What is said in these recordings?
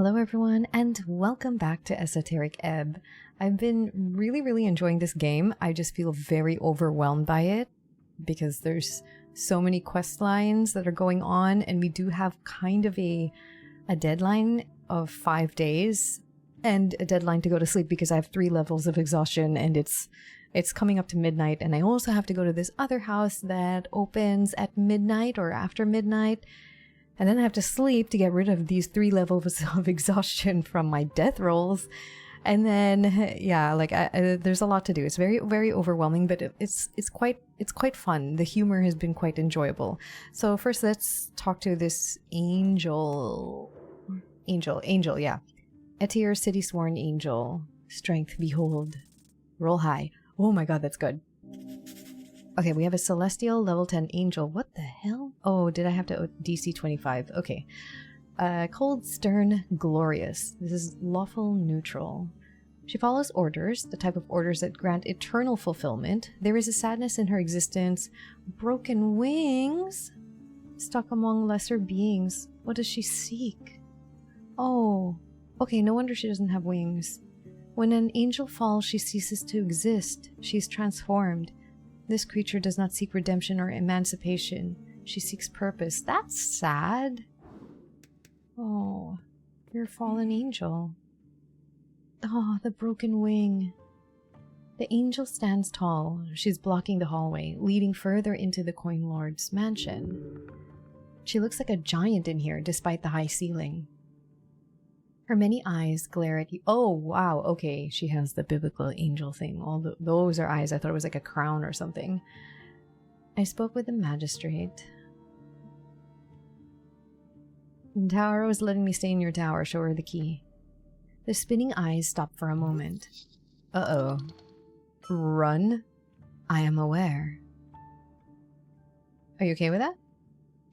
Hello everyone, and welcome back to Esoteric Ebb. I've been really enjoying this game. I just feel very overwhelmed by it because there's so many quest lines that are going on, and we do have kind of a deadline of 5 days and a deadline to go to sleep because I have 3 levels of exhaustion and it's coming up to midnight, and I also have to go to this other house that opens at midnight or after midnight. And then I have to sleep to get rid of these 3 levels of exhaustion from my death rolls. And then, yeah, like there's a lot to do. It's very overwhelming, but it's quite fun. The humor has been quite enjoyable. So first, let's talk to this angel, yeah. Etir, city sworn angel. Strength, behold. Roll high. Oh my god, that's good. Okay, we have a celestial level 10 angel. What the hell? Oh, did I have to DC 25? Okay. Cold, stern, glorious. This is lawful neutral. She follows orders, the type of orders that grant eternal fulfillment. There is a sadness in her existence. Broken wings? Stuck among lesser beings. What does she seek? Oh, okay, no wonder she doesn't have wings. When an angel falls, she ceases to exist. She's transformed. This creature does not seek redemption or emancipation. She seeks purpose. That's sad. Oh, you're a fallen angel. Oh, the broken wing. The angel stands tall. She's blocking the hallway, leading further into the Coin Lord's mansion. She looks like a giant in here, despite the high ceiling. Her many eyes glare at you. Oh, wow. Okay, she has the biblical angel thing. Those are eyes. I thought it was like a crown or something. I spoke with the magistrate. Tower was letting me stay in your tower. Show her the key. The spinning eyes stop for a moment. Uh-oh. Run? I am aware. Are you okay with that?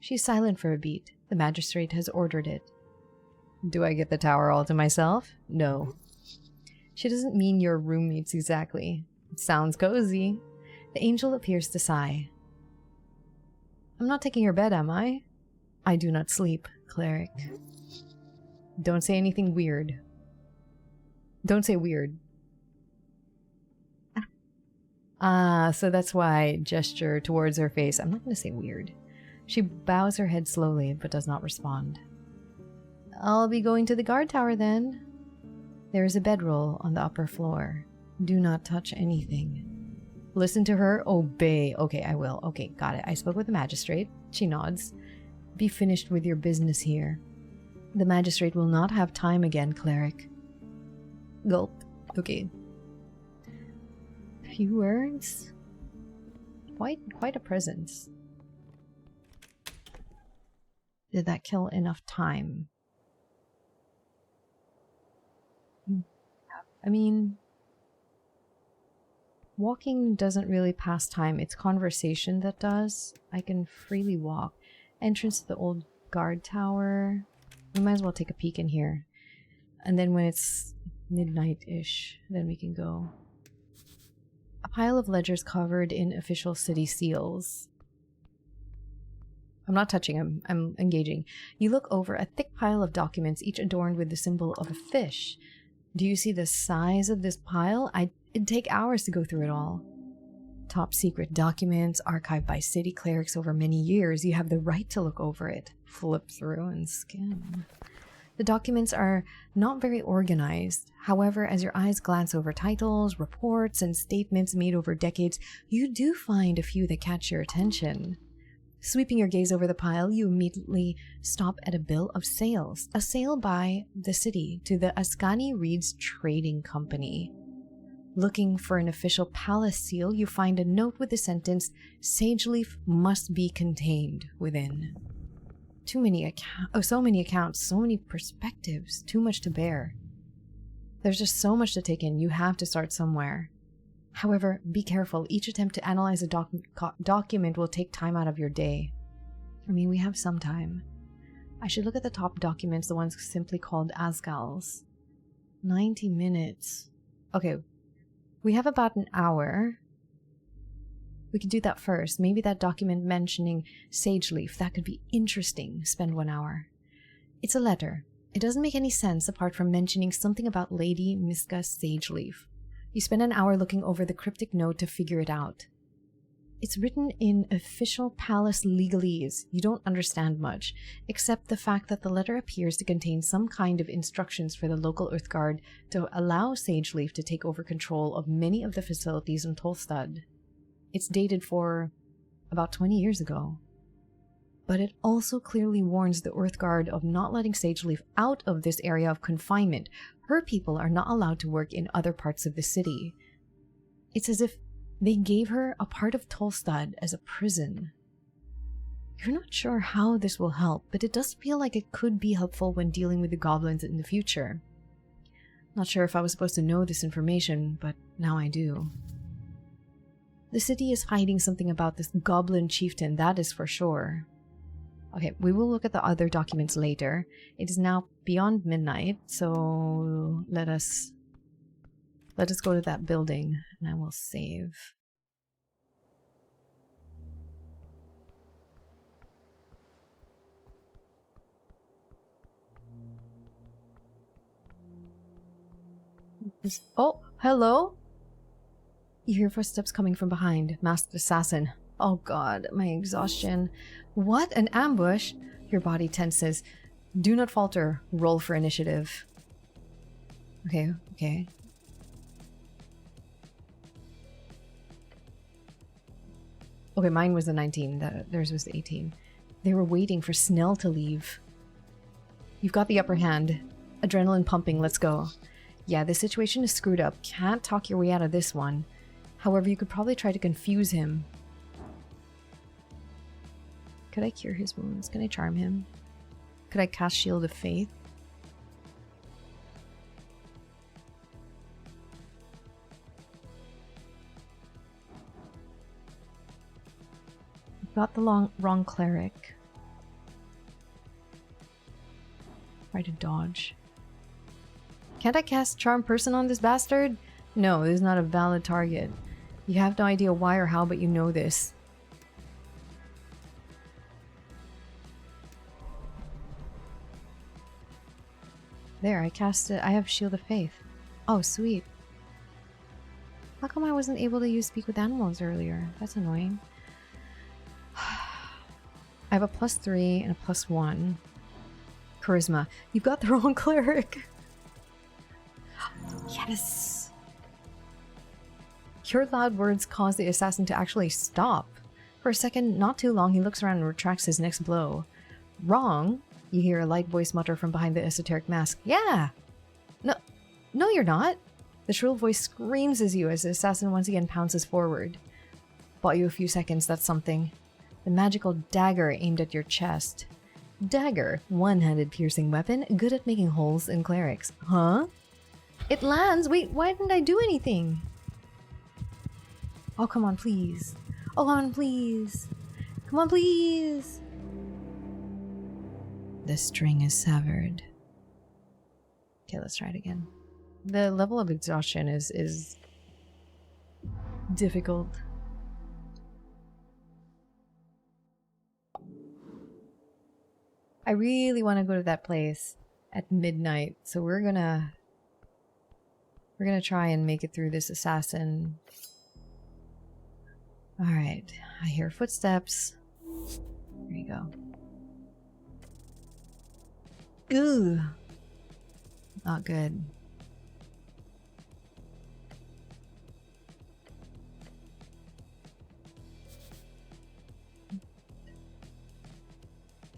She's silent for a beat. The magistrate has ordered it. Do I get the tower all to myself? No. She doesn't mean your roommates exactly. It sounds cozy. The angel appears to sigh. I'm not taking your bed, am I? I do not sleep, cleric. Don't say anything weird. Don't say weird. So that's why gesture towards her face. I'm not going to say weird. She bows her head slowly, but does not respond. I'll be going to the guard tower then. There is a bedroll on the upper floor. Do not touch anything. Listen to her, obey. Okay, I will. Okay, got it. I spoke with the magistrate. She nods. Be finished with your business here. The magistrate will not have time again, cleric. Gulp. Okay. Few words. Quite a presence. Did that kill enough time? I mean, walking doesn't really pass time. It's conversation that does. I can freely walk. Entrance to the old guard tower. We might as well take a peek in here. And then when it's midnight-ish, then we can go. A pile of ledgers covered in official city seals. I'm not touching them. I'm engaging. You look over a thick pile of documents, each adorned with the symbol of a fish. Do you see the size of this pile? It'd take hours to go through it all. Top secret documents, archived by city clerics over many years. You have the right to look over it. Flip through and skim. The documents are not very organized. However, as your eyes glance over titles, reports, and statements made over decades, you do find a few that catch your attention. Sweeping your gaze over the pile, you immediately stop at a bill of sales. A sale by the city to the Ascani Reeds Trading Company. Looking for an official palace seal, you find a note with the sentence, "Sage leaf must be contained within." So many accounts, so many perspectives, too much to bear. There's just so much to take in. You have to start somewhere. However, be careful. Each attempt to analyze a document will take time out of your day. I mean, we have some time. I should look at the top documents, the ones simply called Asgals. 90 minutes. Okay, we have about an hour. We could do that first. Maybe that document mentioning Sage Leaf. That could be interesting. Spend 1 hour. It's a letter. It doesn't make any sense apart from mentioning something about Lady Miska Sageleaf. You spend an hour looking over the cryptic note to figure it out. It's written in official palace legalese. You don't understand much, except the fact that the letter appears to contain some kind of instructions for the local Earthguard to allow Sageleaf to take over control of many of the facilities in Tolstad. It's dated for about 20 years ago. But it also clearly warns the Earthguard of not letting Sageleaf out of this area of confinement. Her people are not allowed to work in other parts of the city. It's as if they gave her a part of Tolstad as a prison. You're not sure how this will help, but it does feel like it could be helpful when dealing with the goblins in the future. Not sure if I was supposed to know this information, but now I do. The city is hiding something about this goblin chieftain, that is for sure. Okay, we will look at the other documents later. It is now beyond midnight, so let us go to that building, and I will save. Oh, hello? You hear footsteps coming from behind. Masked assassin. Oh god, my exhaustion. What? An ambush? Your body tenses. Do not falter. Roll for initiative. Okay, okay. Okay, mine was the 19. Theirs was the 18. They were waiting for Snell to leave. You've got the upper hand. Adrenaline pumping, let's go. Yeah, this situation is screwed up. Can't talk your way out of this one. However, you could probably try to confuse him. Could I cure his wounds? Can I charm him? Could I cast Shield of Faith? Got the wrong cleric. Try to dodge. Can't I cast Charm Person on this bastard? No, this is not a valid target. You have no idea why or how, but you know this. There, I cast it. I have Shield of Faith. Oh, sweet. How come I wasn't able to use Speak with Animals earlier? That's annoying. I have a +3 and a +1. Charisma. You've got the wrong cleric. Yes. Your loud words cause the assassin to actually stop. For a second, not too long, he looks around and retracts his next blow. Wrong? You hear a light voice mutter from behind the esoteric mask. Yeah! No, you're not. The shrill voice screams as the assassin once again pounces forward. Bought you a few seconds, that's something. The magical dagger aimed at your chest. Dagger, one-handed piercing weapon, good at making holes in clerics. Huh? It lands! Wait, why didn't I do anything? Oh, come on, please. Oh, come on, please. Come on, please. The string is severed. Okay, let's try it again. The level of exhaustion is difficult. I really want to go to that place at midnight, so we're gonna try and make it through this assassin. Alright, I hear footsteps. There you go. Ooh! Not good.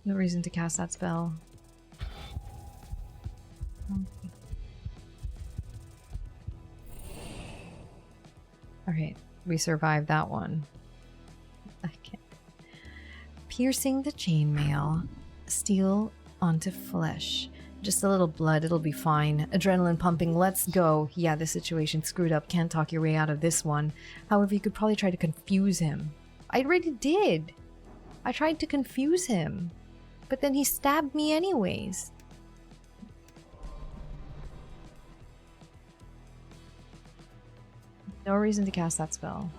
No reason to cast that spell. Alright, we survived that one. I can't. Piercing the chainmail. Steel onto flesh. Just a little blood, it'll be fine. Adrenaline pumping, let's go. Yeah, this situation's screwed up. Can't talk your way out of this one. However, you could probably try to confuse him. I already did. I tried to confuse him. But then he stabbed me anyways. No reason to cast that spell.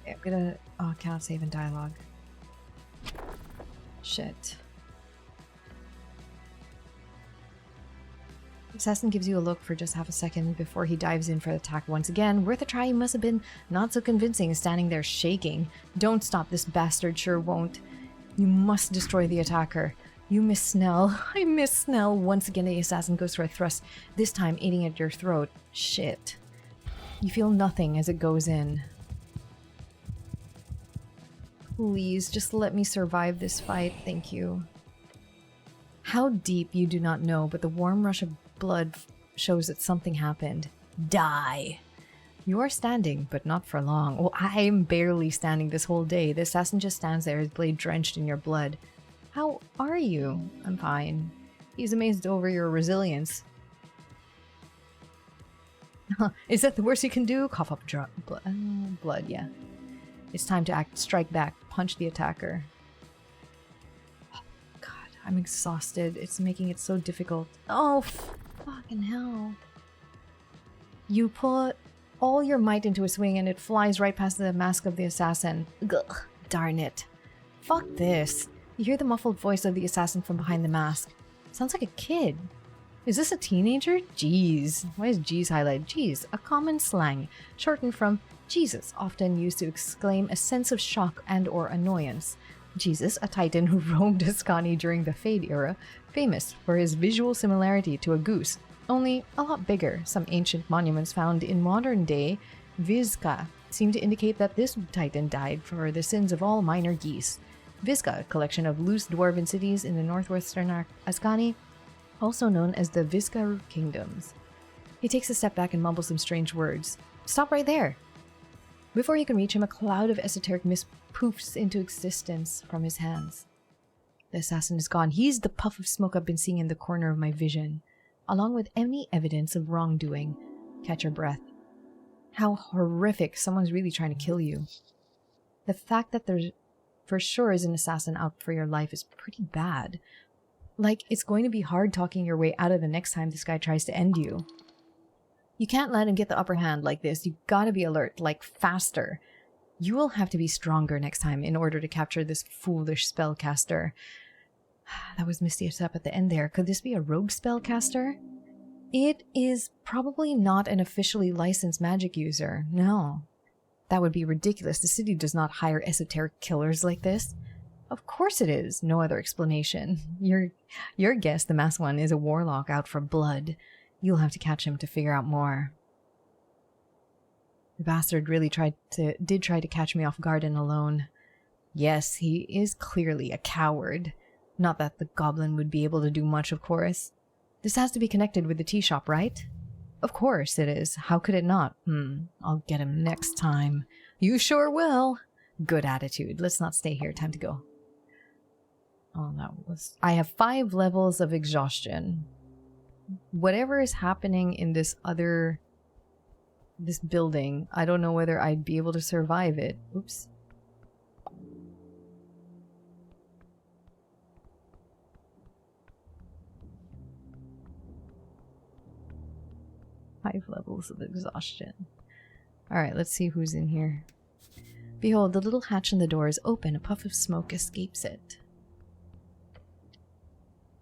Okay, I'm gonna... Oh, cannot save in dialogue. Shit. Assassin gives you a look for just half a second before he dives in for the attack once again. Worth a try, you must have been not so convincing, standing there shaking. Don't stop, this bastard sure won't. You must destroy the attacker. You miss Snell. I miss Snell. Once again, the assassin goes for a thrust, this time aiming at your throat. Shit. You feel nothing as it goes in. Please, just let me survive this fight. Thank you. How deep, you do not know, but the warm rush of blood shows that something happened. Die! You are standing, but not for long. Well, I am barely standing this whole day. The assassin just stands there, his blade drenched in your blood. How are you? I'm fine. He's amazed over your resilience. Is that the worst you can do? Cough up blood, yeah. It's time to act. Strike back. Punch the attacker. Oh, God, I'm exhausted. It's making it so difficult. Oh, fucking hell. You put all your might into a swing and it flies right past the mask of the assassin. Ugh, darn it. Fuck this. You hear the muffled voice of the assassin from behind the mask. Sounds like a kid. Is this a teenager? Jeez. Why is Jeez highlighted? Jeez, a common slang, shortened from Jesus, often used to exclaim a sense of shock and or annoyance. Jesus, a titan who roamed Ascani during the Fade era, famous for his visual similarity to a goose, only a lot bigger. Some ancient monuments found in modern day Vizca seem to indicate that this titan died for the sins of all minor geese. Vizca, a collection of loose dwarven cities in the northwestern Ascani, also known as the Vizca Kingdoms. He takes a step back and mumbles some strange words. Stop right there! Before you can reach him, a cloud of esoteric mist poofs into existence from his hands. The assassin is gone. He's the puff of smoke I've been seeing in the corner of my vision, along with any evidence of wrongdoing. Catch your breath. How horrific. Someone's really trying to kill you. The fact that there's for sure is an assassin out for your life is pretty bad. Like, it's going to be hard talking your way out of the next time this guy tries to end you. You can't let him get the upper hand like this. You gotta be alert, like faster. You will have to be stronger next time in order to capture this foolish spellcaster. That was misty up at the end there. Could this be a rogue spellcaster? It is probably not an officially licensed magic user. No. That would be ridiculous. The city does not hire esoteric killers like this. Of course it is. No other explanation. Your guess, the masked one, is a warlock out for blood. You'll have to catch him to figure out more. The bastard really did try to catch me off guard and alone. Yes, he is clearly a coward. Not that the goblin would be able to do much, of course. This has to be connected with the tea shop, right? Of course it is. How could it not? I'll get him next time. You sure will. Good attitude. Let's not stay here. Time to go. Oh, that was... I have 5 levels of exhaustion. Whatever is happening in this building, I don't know whether I'd be able to survive it. Oops. Five levels of exhaustion. Alright, let's see who's in here. Behold, the little hatch in the door is open. A puff of smoke escapes it.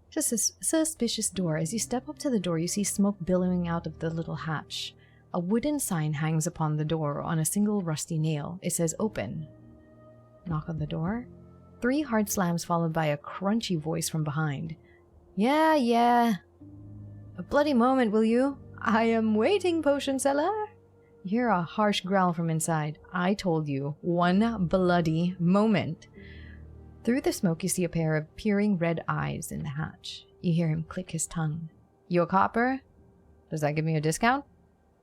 Just a suspicious door. As you step up to the door, you see smoke billowing out of the little hatch. A wooden sign hangs upon the door on a single rusty nail. It says open. Knock on the door. 3 hard slams followed by a crunchy voice from behind. Yeah. A bloody moment, will you? I am waiting, potion seller. You hear a harsh growl from inside. I told you, 1 bloody moment. Through the smoke, you see a pair of peering red eyes in the hatch. You hear him click his tongue. You a copper? Does that give me a discount?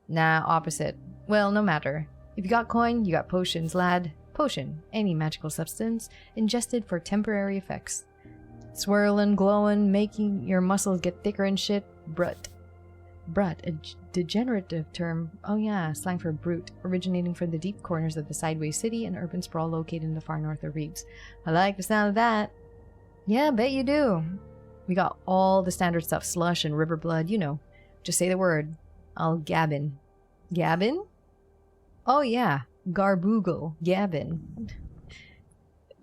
Nah, opposite. Well, no matter. If you got coin, you got potions, lad. Potion, any magical substance, ingested for temporary effects. Swirling, glowing, making your muscles get thicker and shit. Brut, a degenerative term, oh yeah, slang for brute, originating from the deep corners of the sideways city and urban sprawl located in the far north of Reeds. I like the sound of that. Yeah, bet you do. We got all the standard stuff, slush and river blood, you know. Just say the word. I'll gabbin. Gabbin? Oh yeah, garboogle, gabbin.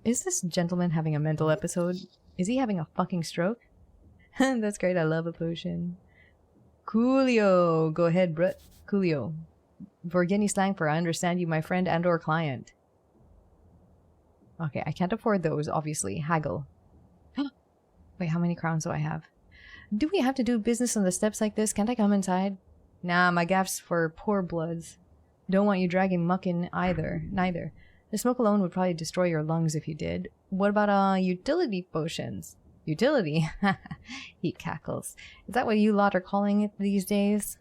Is this gentleman having a mental episode? Is he having a fucking stroke? That's great. I love a potion. Coolio. Go ahead, Brett. Coolio. Vorgeni slang for I understand you, my friend and or client. Okay, I can't afford those, obviously. Haggle. Wait, how many crowns do I have? Do we have to do business on the steps like this? Can't I come inside? Nah, my gaff's for poor bloods. Don't want you dragging muck in either. Neither. The smoke alone would probably destroy your lungs if you did. What about, utility potions? Utility? He cackles. Is that what you lot are calling it these days?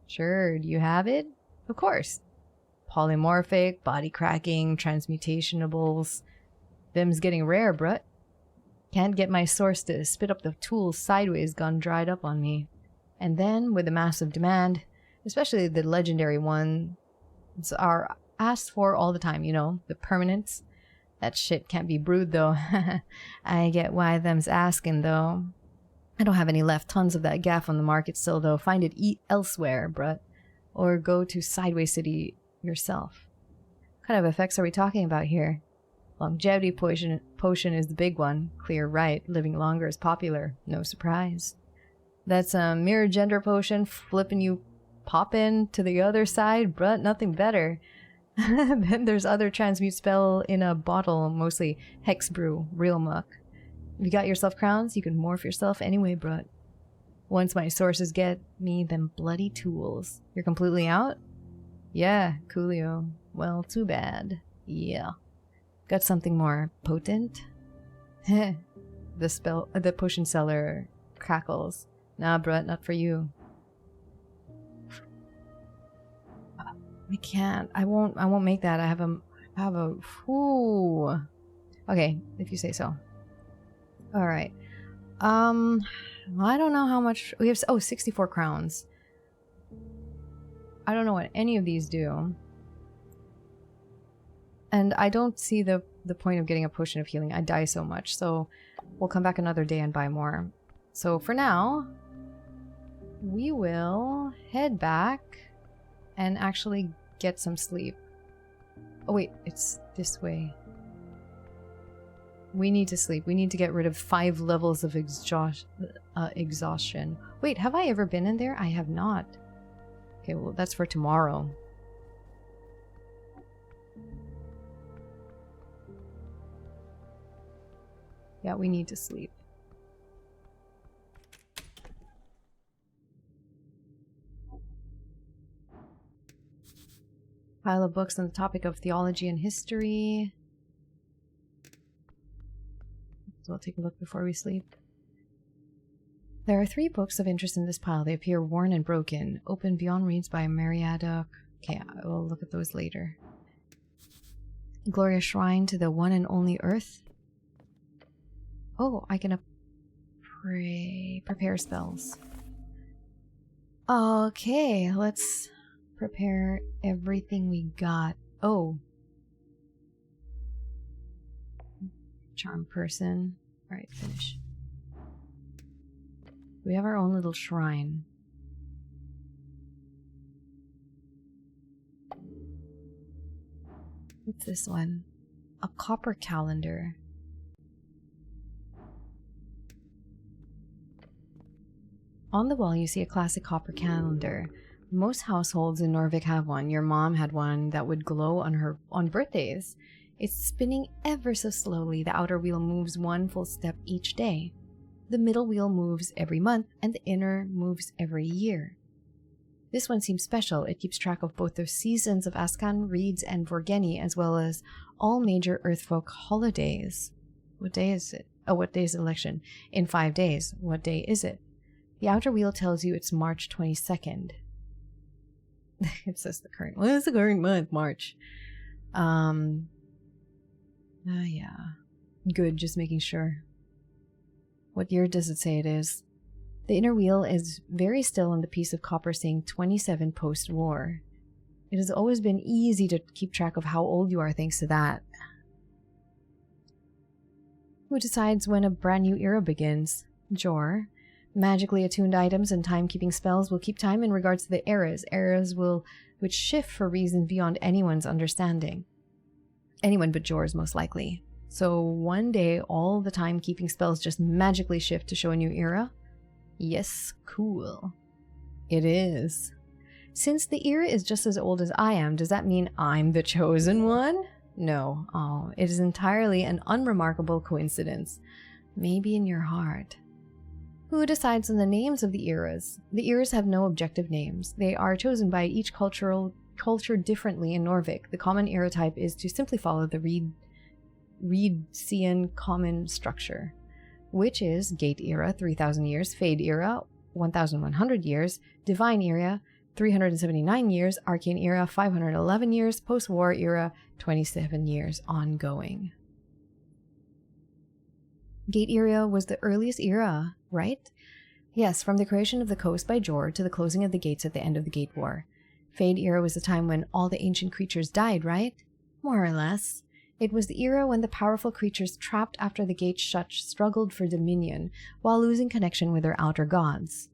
Sure, do you have it? Of course. Polymorphic, body cracking, transmutationables. Them's getting rare, brut. Can't get my source to spit up the tools sideways gone dried up on me. And then, with the massive demand, especially the legendary ones are asked for all the time, you know, the permanents. That shit can't be brewed, though. I get why them's asking, though. I don't have any left. Tons of that gaff on the market still, though. Find it elsewhere, brut. Or go to Sideways City yourself. What kind of effects are we talking about here? Longevity potion is the big one. Clear right. Living longer is popular. No surprise. That's a mirror gender potion. Flipping you pop in to the other side. Bruh, nothing better. Then there's other transmute spell in a bottle. Mostly hex brew. Real muck. If you got yourself crowns, you can morph yourself anyway, bruh. Once my sources get me them bloody tools. You're completely out? Yeah, coolio. Well, too bad. Yeah. Got something more potent? The potion seller crackles. Nah, bruh, not for you. I can't. I won't make that. I have a ooh. Okay, if you say so. All right. I don't know how much we have. Oh, 64 crowns. I don't know what any of these do. And I don't see the point of getting a potion of healing. I die so much. So we'll come back another day and buy more. So for now, we will head back and actually get some sleep. Oh wait, it's this way. We need to sleep. We need to get rid of 5 levels of exhaustion. Wait, have I ever been in there? I have not. Okay, well, that's for tomorrow. Yeah, we need to sleep. Pile of books on the topic of theology and history. So I'll take a look before we sleep. There are 3 books of interest in this pile. They appear worn and broken. Open Beyond Reads by HeyAmarii. Okay, I will look at those later. Glorious Shrine to the One and Only Earth. Oh, I can prepare spells. Okay, let's prepare everything we got. Oh. Charm person. Alright, finish. We have our own little shrine. What's this one? A copper calendar. On the wall you see a classic copper calendar. Most households in Norvik have one. Your mom had one that would glow on birthdays. It's spinning ever so slowly. The outer wheel moves 1 full step each day. The middle wheel moves every month, and the inner moves every year. This one seems special. It keeps track of both the seasons of Ascan, Reeds, and Vorgeni, as well as all major Earthfolk holidays. What day is it? Oh, what day is the election? In 5 days. What day is it? The outer wheel tells you it's March 22nd. It says the current. What is the current month? March. Yeah. Good, just making sure. What year does it say it is? The inner wheel is very still on the piece of copper saying 27 post-war. It has always been easy to keep track of how old you are thanks to that. Who decides when a brand new era begins? Jor. Magically attuned items and timekeeping spells will keep time in regards to the eras. Eras which shift for reasons beyond anyone's understanding. Anyone but Jor's, most likely. So one day, all the timekeeping spells just magically shift to show a new era? Yes, cool. It is. Since the era is just as old as I am, does that mean I'm the chosen one? No. Oh, it is entirely an unremarkable coincidence. Maybe in your heart. Who decides on the names of the eras? The eras have no objective names. They are chosen by each culture differently in Norvik. The common era type is to simply follow the Reedsian common structure, which is Gate era, 3,000 years, Fade era, 1,100 years, Divine era, 379 years, Arcane era, 511 years, Post-War era, 27 years, ongoing. Gate era was the earliest era, right? Yes, from the creation of the coast by Jor to the closing of the gates at the end of the Gate War. Fade era was the time when all the ancient creatures died, right? More or less. It was the era when the powerful creatures trapped after the gates shut struggled for dominion, while losing connection with their outer gods.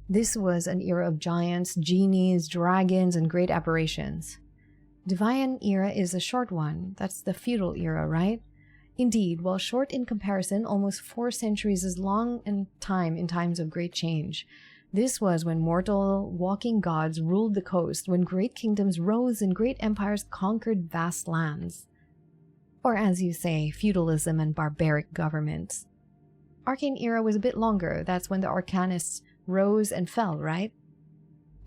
This was an era of giants, genies, dragons, and great aberrations. Divine era is a short one. That's the feudal era, right? Indeed, while short in comparison, almost 4 centuries is long in times of great change. This was when mortal, walking gods ruled the coast, when great kingdoms rose and great empires conquered vast lands. Or as you say, feudalism and barbaric governments. Arcane era was a bit longer. That's when the arcanists rose and fell, right?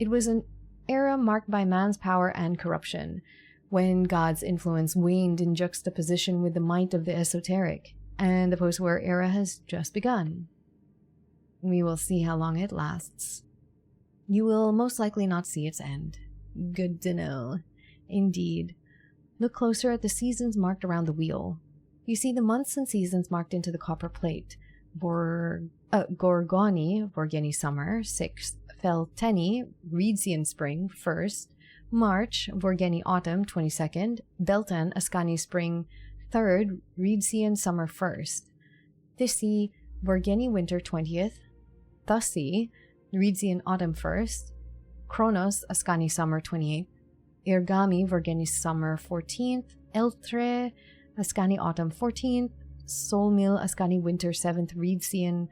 It was an era marked by man's power and corruption, when God's influence waned in juxtaposition with the might of the esoteric, and the post-war era has just begun. We will see how long it lasts. You will most likely not see its end. Good to know. Indeed. Look closer at the seasons marked around the wheel. You see the months and seasons marked into the copper plate. Gorgoni, Vorgeni summer, 6th. Felteni, Reedsian spring, 1st. March, Vorgeni autumn, 22nd. Beltan, Askani spring, 3rd. Reedsian summer, 1st. Thisi, Vorgeni winter, 20th. Thussi, Reedsian autumn, 1st. Kronos, Askani summer, 28th. Irgami, Vorgeni summer, 14th. Eltre, Askani autumn, 14th. Solmil, Askani winter, 7th. Reedsian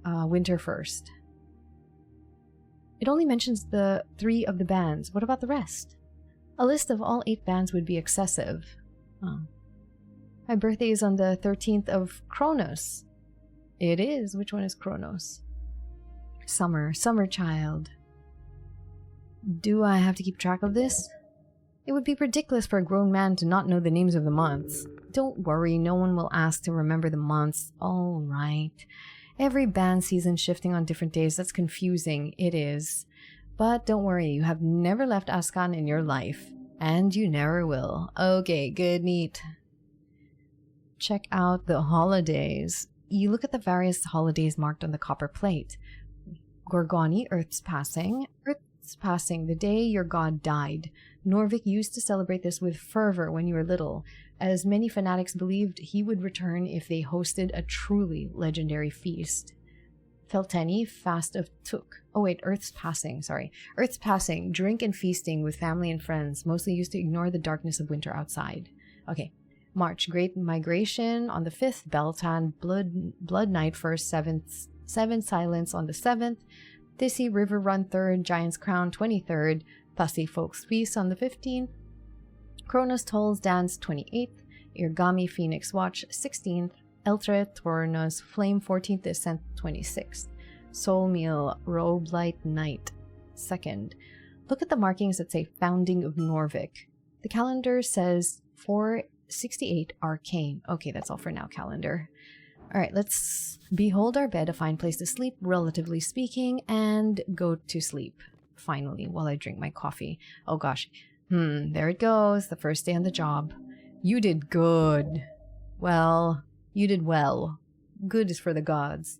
winter, 1st. It only mentions the 3 of the bands. What about the rest? A list of all 8 bands would be excessive. Oh. My birthday is on the 13th of Kronos. It is. Which one is Kronos? Summer child. Do I have to keep track of this? It would be ridiculous for a grown man to not know the names of the months. Don't worry, no one will ask to remember the months. All right. Every band season shifting on different days, that's confusing. It is. But don't worry, you have never left Askan in your life. And you never will. Okay, good, neat. Check out the holidays. You look at the various holidays marked on the copper plate. Gorgoni, Earth's Passing. Earth's Passing, the day your god died. Norvik used to celebrate this with fervor when you were little, as many fanatics believed he would return if they hosted a truly legendary feast. Felteni, Fast of Tuk. Oh wait, Earth's Passing, sorry. Earth's Passing, drink and feasting with family and friends, mostly used to ignore the darkness of winter outside. Okay. March, Great Migration on the 5th, Beltan, Blood Night 1st, 7th Silence on the 7th, Thisi, River Run 3rd, Giant's Crown 23rd, Thussi Folks Feast on the 15th, Kronos Tolls Dance 28th, Irgami Phoenix Watch 16th, Eltre Tornos Flame 14th Ascent 26th, Soul Meal Robe Light Night 2nd. Look at the markings that say Founding of Norvik. The calendar says 468 Arcane. Okay, that's all for now, calendar. Alright, let's behold our bed, a fine place to sleep, relatively speaking, and go to sleep. Finally, while I drink my coffee. Oh gosh. There it goes, the first day on the job. You did good. Well, you did well. Good is for the gods.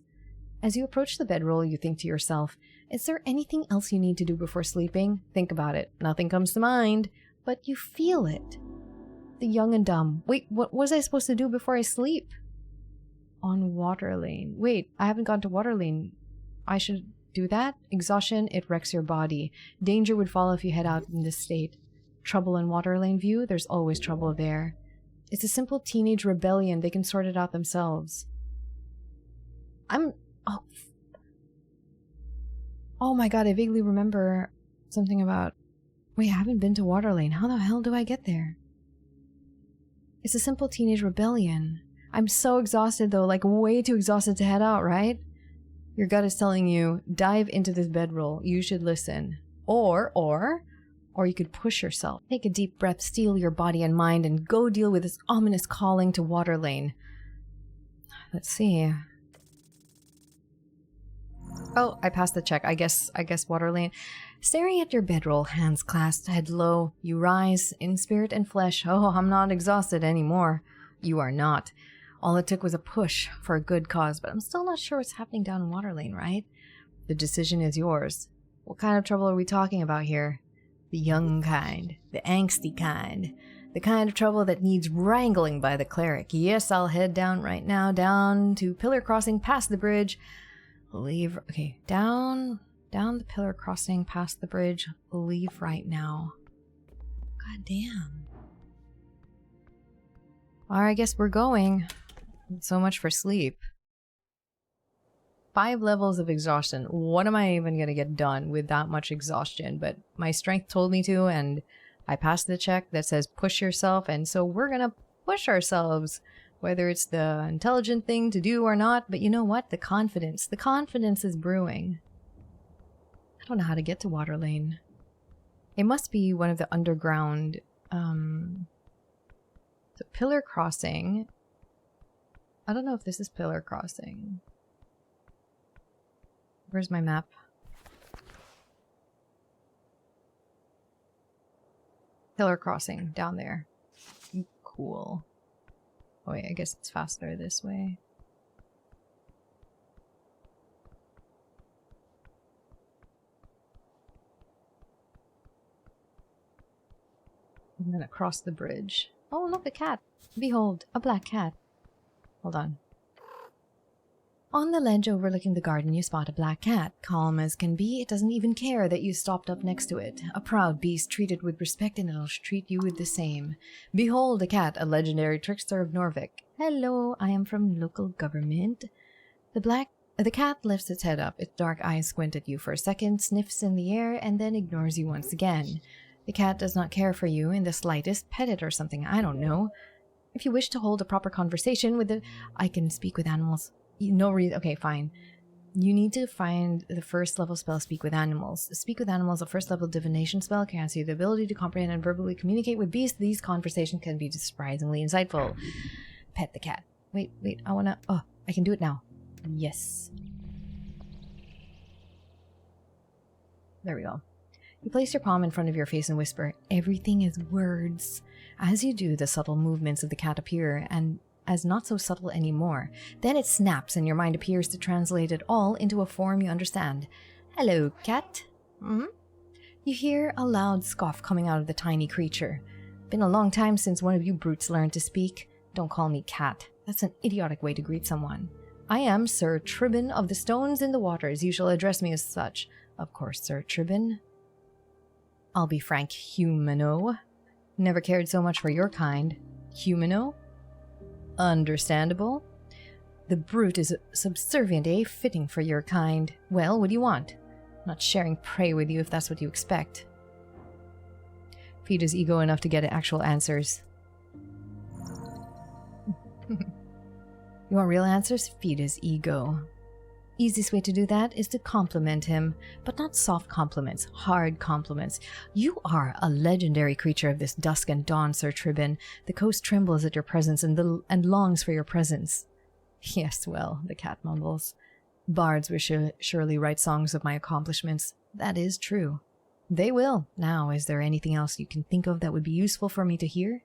As you approach the bedroll, you think to yourself, is there anything else you need to do before sleeping? Think about it. Nothing comes to mind, but you feel it. The young and dumb. Wait, what was I supposed to do before I sleep? On Waterlane. Wait, I haven't gone to Waterlane. I should do that? Exhaustion, it wrecks your body. Danger would follow if you head out in this state. Trouble in Waterlane View? There's always trouble there. It's a simple teenage rebellion. They can sort it out themselves. Oh my god, I vaguely remember something about... Wait, I haven't been to Waterlane. How the hell do I get there? It's a simple teenage rebellion. I'm so exhausted though, like way too exhausted to head out, right? Your gut is telling you, dive into this bedroll. You should listen. Or you could push yourself. Take a deep breath, steel your body and mind, and go deal with this ominous calling to Waterlane. Let's see. Oh, I passed the check. I guess Waterlane. Staring at your bedroll, hands clasped, head low, you rise in spirit and flesh. Oh, I'm not exhausted anymore. You are not. All it took was a push for a good cause, but I'm still not sure what's happening down in Waterlane, right? The decision is yours. What kind of trouble are we talking about here? The young kind, the angsty kind, the kind of trouble that needs wrangling by the cleric. Yes, I'll head down right now, down to Pillar Crossing, past the bridge. Leave, okay, down the Pillar Crossing, past the bridge. Leave right now. God damn. Alright, I guess we're going. So much for sleep. 5 levels of exhaustion. What am I even gonna get done with that much exhaustion? But my strength told me to, and I passed the check that says push yourself, and so we're gonna push ourselves. Whether it's the intelligent thing to do or not, but you know what? The confidence is brewing. I don't know how to get to Waterlane. It must be one of the underground, the Pillar Crossing. I don't know if this is Pillar Crossing. Where's my map? Pillar Crossing, down there. Cool. Oh wait, I guess it's faster this way. I'm gonna cross the bridge. Oh, look, a cat! Behold, a black cat. Hold on. On the ledge overlooking the garden, you spot a black cat. Calm as can be, it doesn't even care that you stopped up next to it. A proud beast treated with respect, and it'll treat you with the same. Behold a cat, a legendary trickster of Norvik. Hello, I am from local government. The cat lifts its head up, its dark eyes squint at you for a second, sniffs in the air, and then ignores you once again. The cat does not care for you in the slightest. Pet it or something, I don't know. If you wish to hold a proper conversation with it, I can speak with animals. No reason. Okay, fine. You need to find the first level spell, Speak with Animals. Speak with Animals, a first level divination spell, grants you the ability to comprehend and verbally communicate with beasts. These conversations can be surprisingly insightful. Pet the cat. Wait, I wanna... Oh, I can do it now. Yes. There we go. You place your palm in front of your face and whisper, "Everything is words." As you do, the subtle movements of the cat appear, and as not so subtle anymore. Then it snaps and your mind appears to translate it all into a form you understand. "Hello, cat." You hear a loud scoff coming out of the tiny creature. "Been a long time since one of you brutes learned to speak. Don't call me cat. That's an idiotic way to greet someone. I am Sir Tribban of the Stones in the Waters. You shall address me as such." "Of course, Sir Tribban." "I'll be frank, humano. Never cared so much for your kind." "Humano? Understandable. The brute is subservient, eh? Fitting for your kind. Well, what do you want? Not sharing prey with you if that's what you expect." Feed his ego enough to get actual answers. You want real answers? Feed his ego. Easiest way to do that is to compliment him, but not soft compliments, hard compliments. "You are a legendary creature of this dusk and dawn, Sir Tribban. The coast trembles at your presence and longs for your presence." "Yes, well," the cat mumbles. "Bards will surely write songs of my accomplishments. That is true." "They will. Now, is there anything else you can think of that would be useful for me to hear?"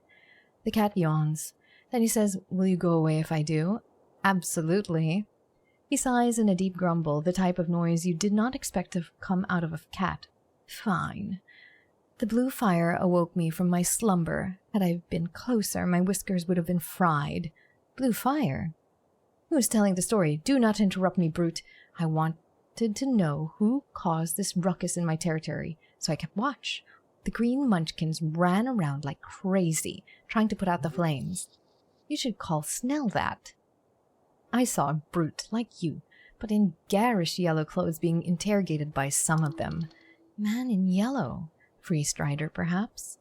The cat yawns. Then he says, "Will you go away if I do?" "Absolutely." He sighs in a deep grumble, the type of noise you did not expect to come out of a cat. "Fine. The blue fire awoke me from my slumber. Had I been closer, my whiskers would have been fried." "Blue fire? Who is telling the story? Do not interrupt me, brute. I wanted to know who caused this ruckus in my territory, so I kept watch. The The green munchkins ran around like crazy, trying to put out the flames. You should call Snell that. I saw a brute like you, but in garish yellow clothes being interrogated by some of them. Man in yellow. Free strider, perhaps?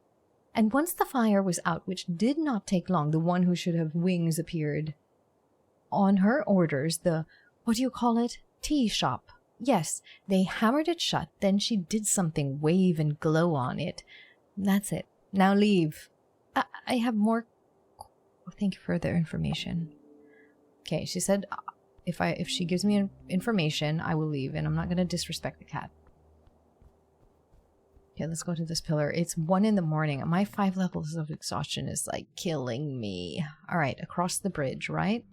And once the fire was out, which did not take long, the one who should have wings appeared. On her orders, the, what do you call it? Tea shop. Yes, they hammered it shut, then she did something wave and glow on it. That's it. Now leave. I have more... Thank you for the information. Okay, she said if she gives me information, I will leave, and I'm not going to disrespect the cat. Okay, let's go to this pillar. It's 1 in the morning. My 5 levels of exhaustion is like killing me. All right, across the bridge, right?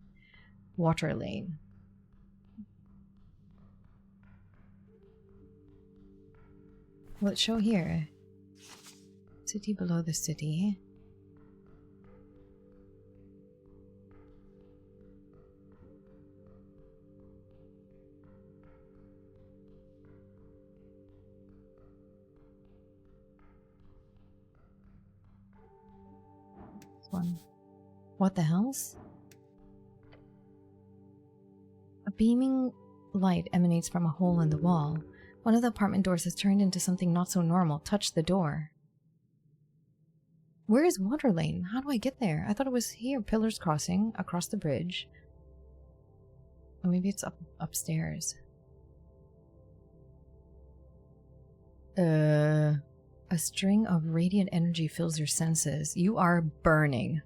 Water lane. Will it show here? City below the city. One. What the hell's? A beaming light emanates from a hole in the wall. One of the apartment doors has turned into something not so normal. Touch the door. Where is Water Lane? How do I get there? I thought it was here. Pillars crossing across the bridge. Oh, maybe it's upstairs. A string of radiant energy fills your senses. You are burning.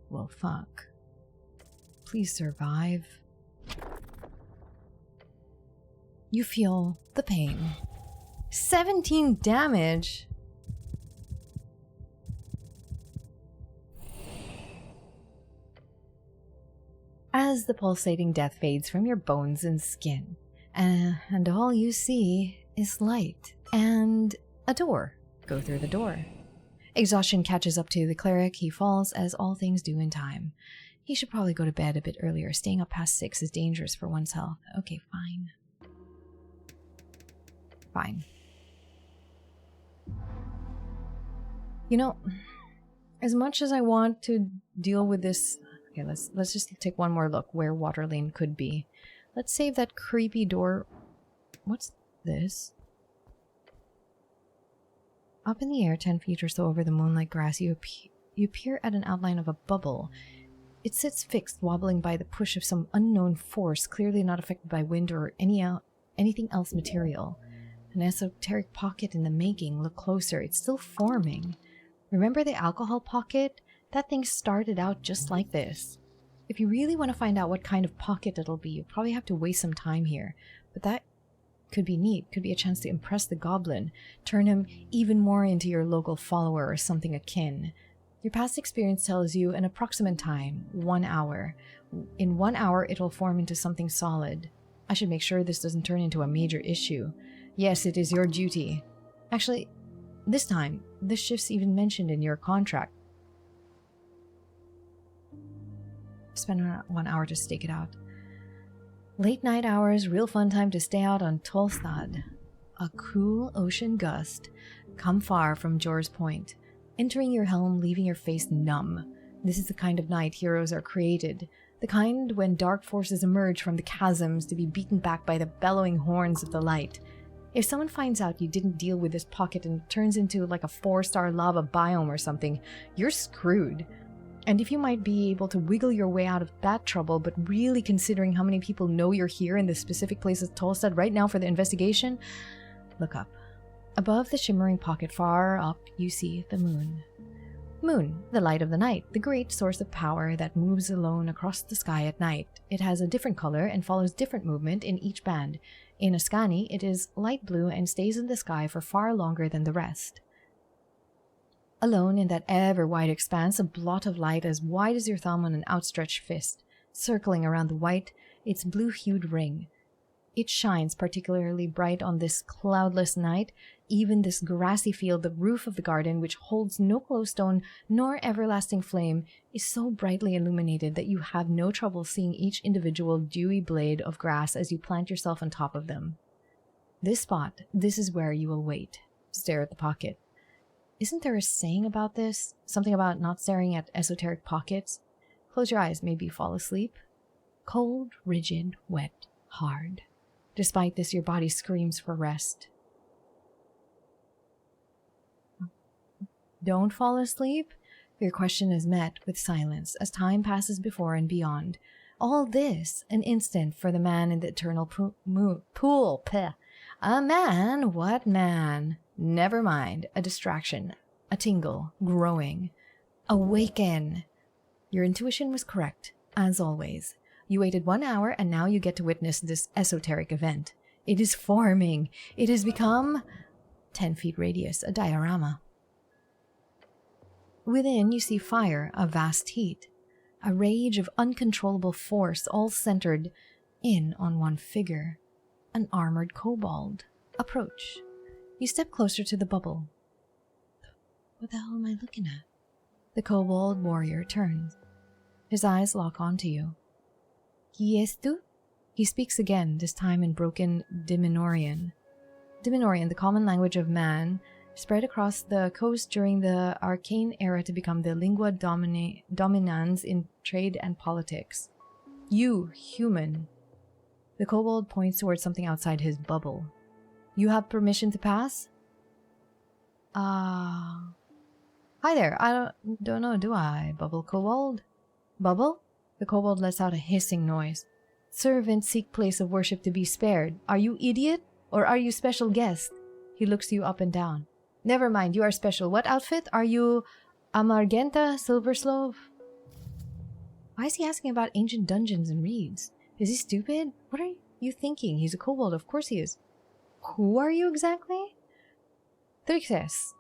Well, fuck. Please survive. You feel the pain. 17 damage? As the pulsating death fades from your bones and skin, and all you see is light and a door. Go through the door. Exhaustion catches up to the cleric. He falls, as all things do in time. He should probably go to bed a bit earlier. Staying up past 6 is dangerous for one's health. Okay, fine. Fine. You know, as much as I want to deal with this... Okay, let's just take one more look where Water Lane could be. Let's save that creepy door... What's this? Up in the air, 10 feet or so over the moonlight grass, you appear at an outline of a bubble. It sits fixed, wobbling by the push of some unknown force, clearly not affected by wind or anything else material. An esoteric pocket in the making. Look closer. It's still forming. Remember the alcohol pocket? That thing started out just like this. If you really want to find out what kind of pocket it'll be, you'll probably have to waste some time here. But that could be neat. Could be a chance to impress the goblin. Turn him even more into your local follower or something akin. Your past experience tells you an approximate time. 1 hour. In 1 hour, it'll form into something solid. I should make sure this doesn't turn into a major issue. Yes, it is your duty. Actually, this time, this shift's even mentioned in your contract. Spend 1 hour to stake it out. Late night hours, real fun time to stay out on Tolstad. A cool ocean gust. Come far from Jor's Point. Entering your helm, leaving your face numb. This is the kind of night heroes are created. The kind when dark forces emerge from the chasms to be beaten back by the bellowing horns of the light. If someone finds out you didn't deal with this pocket and it turns into like a 4-star lava biome or something, you're screwed. And if you might be able to wiggle your way out of that trouble, but really considering how many people know you're here in this specific place of Tolstad right now for the investigation, look up. Above the shimmering pocket far up, you see the moon. Moon, the light of the night, the great source of power that moves alone across the sky at night. It has a different color and follows different movement in each band. In Ascani, it is light blue and stays in the sky for far longer than the rest. Alone in that ever-wide expanse, a blot of light as wide as your thumb on an outstretched fist, circling around the white, its blue-hued ring. It shines particularly bright on this cloudless night. Even this grassy field, the roof of the garden, which holds no glowstone nor everlasting flame, is so brightly illuminated that you have no trouble seeing each individual dewy blade of grass as you plant yourself on top of them. This spot, this is where you will wait. Stare at the pocket. Isn't there a saying about this? Something about not staring at esoteric pockets? Close your eyes, maybe fall asleep. Cold, rigid, wet, hard. Despite this, your body screams for rest. Don't fall asleep? Your question is met with silence as time passes before and beyond. All this, an instant for the man in the eternal pool. Peh. A man? What man? Never mind. A distraction. A tingle. Growing. Awaken. Your intuition was correct, as always. You waited 1 hour and now you get to witness this esoteric event. It is forming. It has become 10 feet radius, a diorama. Within, you see fire, a vast heat, a rage of uncontrollable force, all centered in on one figure, an armored kobold. Approach. You step closer to the bubble. What the hell am I looking at? The kobold warrior turns. His eyes lock onto you. ¿Qui es tú? He speaks again, this time in broken Diminorian. Diminorian, the common language of man, spread across the coast during the arcane era to become the lingua dominans in trade and politics. You, human. The kobold points towards something outside his bubble. You have permission to pass? Hi there, I don't know, do I? Bubble kobold? Bubble? The kobold lets out a hissing noise. Servants seek place of worship to be spared. Are you idiot? Or are you special guest? He looks you up and down. Never mind, you are special. What outfit? Are you Amargenta, Silver Slove? Why is he asking about ancient dungeons and reeds? Is he stupid? What are you thinking? He's a kobold, of course he is. Who are you exactly? Trixes,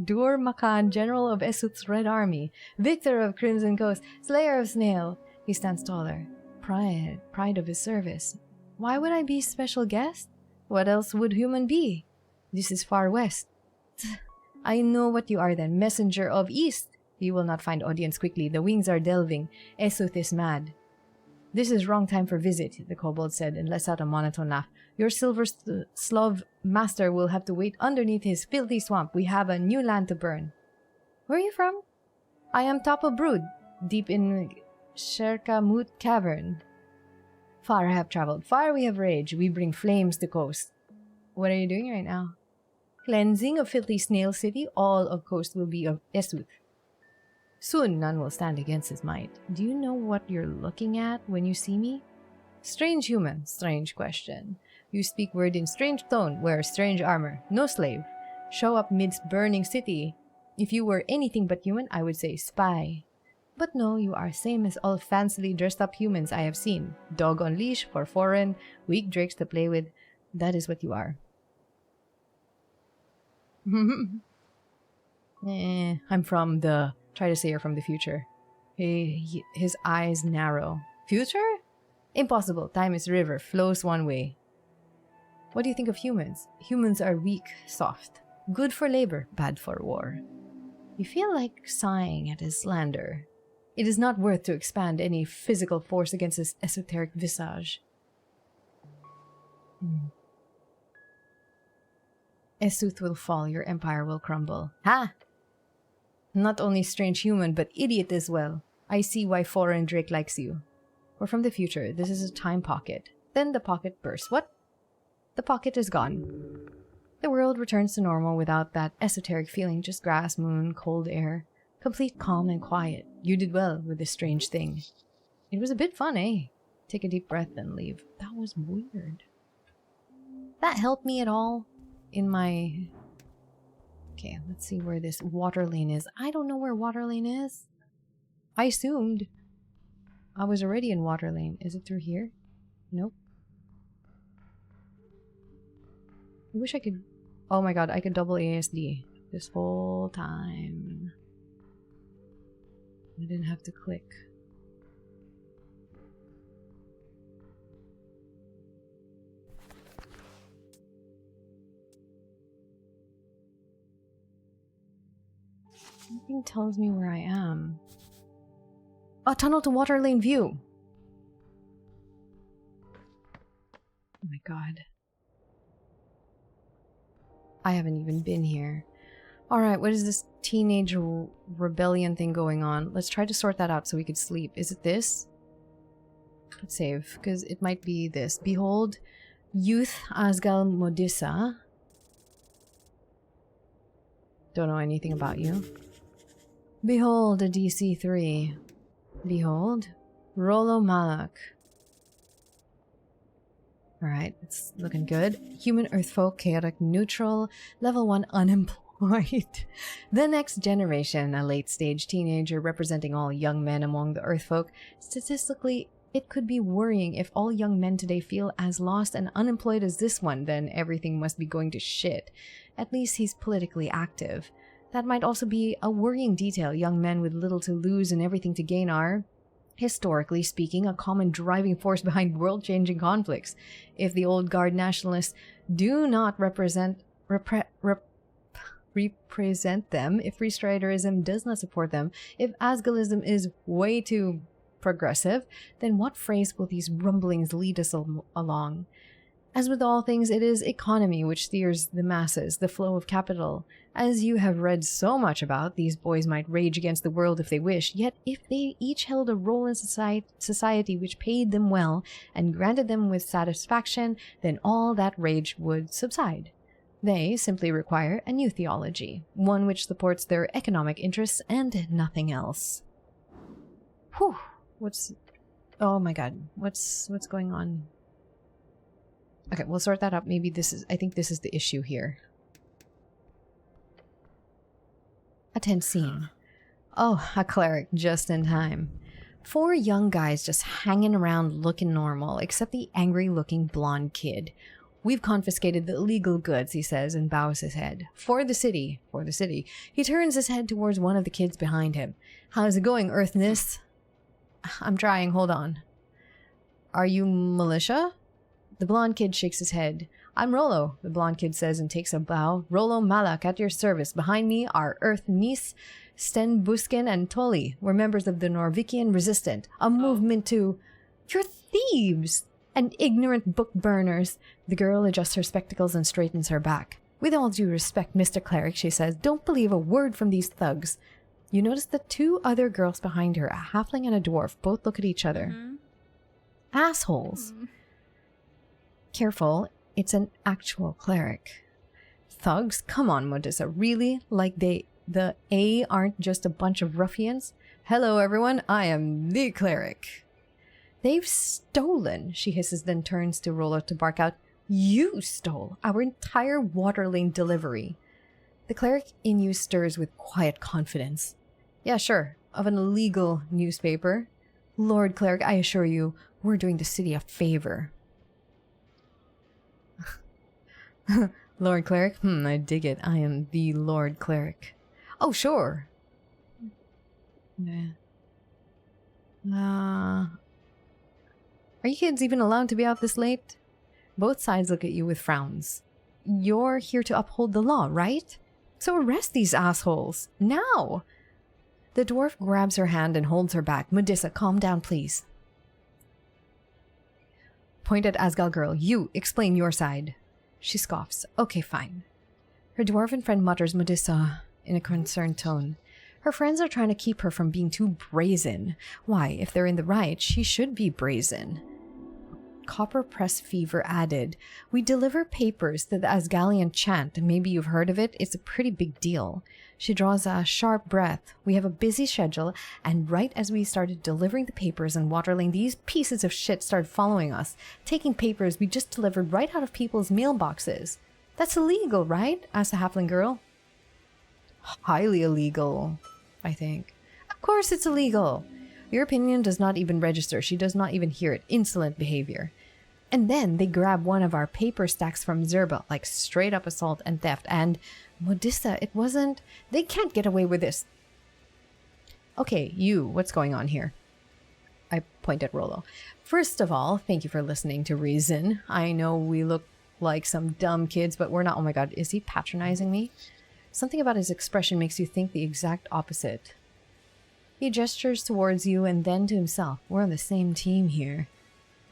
Dur Makan, General of Esuth's Red Army, Victor of Crimson Coast, Slayer of Snail. He stands taller. Pride of his service. Why would I be special guest? What else would human be? This is far west. I know what you are then, messenger of east. You will not find audience quickly. The wings are delving. Esuth is mad. This is wrong time for visit, the kobold said, and lets out a monotone laugh. Your silver slove master will have to wait underneath his filthy swamp. We have a new land to burn. Where are you from? I am top of Brood, deep in Sherkamut Cavern. Far I have traveled, far we have raged. We bring flames to coast. What are you doing right now? Cleansing of filthy Snail City, all of coast will be of Esuth. Soon none will stand against his might. Do you know what you're looking at when you see me? Strange human, strange question. You speak word in strange tone, wear strange armor, no slave. Show up midst burning city. If you were anything but human, I would say spy. But no, you are same as all fancily dressed up humans I have seen. Dog on leash for foreign, weak drakes to play with. That is what you are. I'm from the... Try to say you're from the future. His eyes narrow. Future? Impossible. Time is river, flows one way. What do you think of humans? Humans are weak, soft. Good for labor, bad for war. You feel like sighing at his slander. It is not worth to expand any physical force against his esoteric visage. Esuth will fall, your empire will crumble. Ha! Not only strange human, but idiot as well. I see why foreign Drake likes you. We're from the future. This is a time pocket. Then the pocket bursts. What? The pocket is gone. The world returns to normal without that esoteric feeling. Just grass, moon, cold air. Complete calm and quiet. You did well with this strange thing. It was a bit fun, eh? Take a deep breath and leave. That was weird. That helped me at all in my... Okay, let's see where this water lane is. I don't know where water lane is. I assumed I was already in water lane. Is it through here? Nope. I wish I could... Oh my god, I could double ASD this whole time. I didn't have to click. Something tells me where I am. A tunnel to water lane view. Oh my god. I haven't even been here. Alright, what is this teenage rebellion thing going on? Let's try to sort that out so we could sleep. Is it this? Let's save, because it might be this. Behold, youth Asgal Modissa. Don't know anything about you. Behold, a DC3. Behold, Rollo Malak. Alright, it's looking good. Human Earthfolk, chaotic neutral, level 1 unemployed. The next generation, a late-stage teenager representing all young men among the Earthfolk. Statistically, it could be worrying if all young men today feel as lost and unemployed as this one, then everything must be going to shit. At least he's politically active. That might also be a worrying detail. Young men with little to lose and everything to gain are, historically speaking, a common driving force behind world-changing conflicts. If the old guard nationalists do not represent them, if free striderism does not support them, if Asgalism is way too progressive, then what phrase will these rumblings lead us along? As with all things, it is economy which steers the masses, the flow of capital. As you have read so much about, these boys might rage against the world if they wish, yet if they each held a role in society which paid them well and granted them with satisfaction, then all that rage would subside. They simply require a new theology, one which supports their economic interests and nothing else. Whew, oh my god, what's going on? Okay, we'll sort that out. Maybe I think this is the issue here. A tense scene. Oh, a cleric just in time. 4 young guys just hanging around looking normal, except the angry-looking blonde kid. We've confiscated the illegal goods, he says, and bows his head. For the city. For the city. He turns his head towards one of the kids behind him. How's it going, Earthness? I'm trying, hold on. Are you militia? The blonde kid shakes his head. I'm Rollo, the blonde kid says and takes a bow. Rollo Malak at your service. Behind me are Earth Nice, Sten Busken, and Tolly. We're members of the Norvikian Resistant, a movement to... You're thieves! And ignorant book burners. The girl adjusts her spectacles and straightens her back. With all due respect, Mr. Cleric, she says, don't believe a word from these thugs. You notice the 2 other girls behind her, a halfling and a dwarf, both look at each other. Assholes. Careful, it's an actual cleric. Thugs? Come on, Modissa, really? Like the A aren't just a bunch of ruffians? Hello, everyone, I am the cleric. They've stolen, she hisses, then turns to Rollo to bark out, you stole our entire water lane delivery. The cleric in you stirs with quiet confidence. Yeah, sure, of an illegal newspaper. Lord Cleric, I assure you, we're doing the city a favor. Lord Cleric? I dig it. I am the Lord Cleric. Oh, sure. Are you kids even allowed to be out this late? Both sides look at you with frowns. You're here to uphold the law, right? So arrest these assholes. Now! The dwarf grabs her hand and holds her back. Modissa, calm down, please. Point at Asgal girl. You, explain your side. She scoffs. Okay, fine. Her dwarven friend mutters Modissa in a concerned tone. Her friends are trying to keep her from being too brazen. Why, if they're in the right, she should be brazen. Copper Press Fever added, we deliver papers to the Asgalian chant. Maybe you've heard of it. It's a pretty big deal. She draws a sharp breath. We have a busy schedule, and right as we started delivering the papers in Waterlane, these pieces of shit started following us, taking papers we just delivered right out of people's mailboxes. That's illegal, right? Asked the halfling girl. Highly illegal, I think. Of course it's illegal. Your opinion does not even register. She does not even hear it. Insolent behavior. And then they grab one of our paper stacks from Zerba, like straight up assault and theft. And Modissa, it wasn't... They can't get away with this. Okay, you, what's going on here? I point at Rollo. First of all, thank you for listening to reason. I know we look like some dumb kids, but we're not. Oh my god, is he patronizing me? Something about his expression makes you think the exact opposite. He gestures towards you and then to himself. We're on the same team here.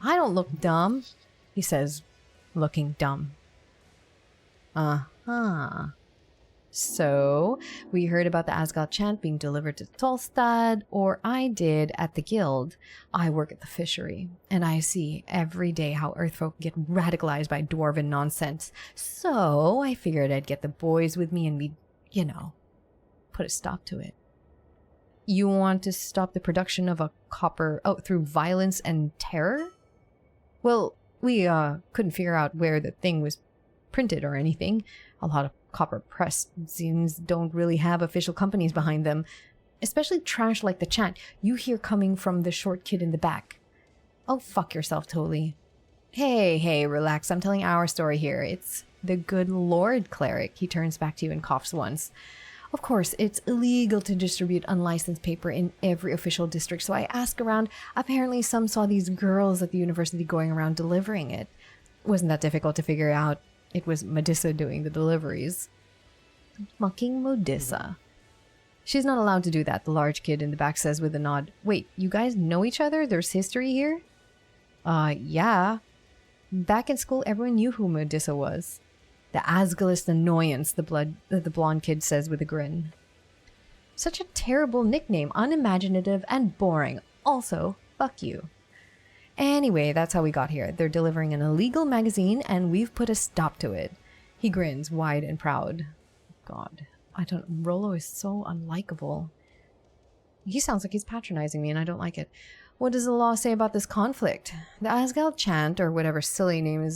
I don't look dumb, he says, looking dumb. Huh. So, we heard about the Asgard chant being delivered to Tolstad, or I did at the guild. I work at the fishery, and I see every day how Earthfolk get radicalized by dwarven nonsense. So, I figured I'd get the boys with me and we'd, put a stop to it. You want to stop the production of a copper through violence and terror? Well, we couldn't figure out where the thing was printed or anything. A lot of copper press zines don't really have official companies behind them, especially trash like the chant you hear coming from the short kid in the back. Oh, fuck yourself, Toli. Hey, relax. I'm telling our story here. It's the good Lord Cleric. He turns back to you and coughs once. Of course, it's illegal to distribute unlicensed paper in every official district, so I asked around. Apparently, some saw these girls at the university going around delivering it. Wasn't that difficult to figure out. It was Modissa doing the deliveries. Fucking Modissa. She's not allowed to do that, the large kid in the back says with a nod. Wait, you guys know each other? There's history here? Yeah. Back in school, everyone knew who Modissa was. The Asgalist annoyance, the blonde kid says with a grin. Such a terrible nickname, unimaginative and boring. Also, fuck you. Anyway, that's how we got here. They're delivering an illegal magazine, and we've put a stop to it. He grins, wide and proud. God, Rollo is so unlikable. He sounds like he's patronizing me, and I don't like it. What does the law say about this conflict? The Asgard chant, or whatever silly name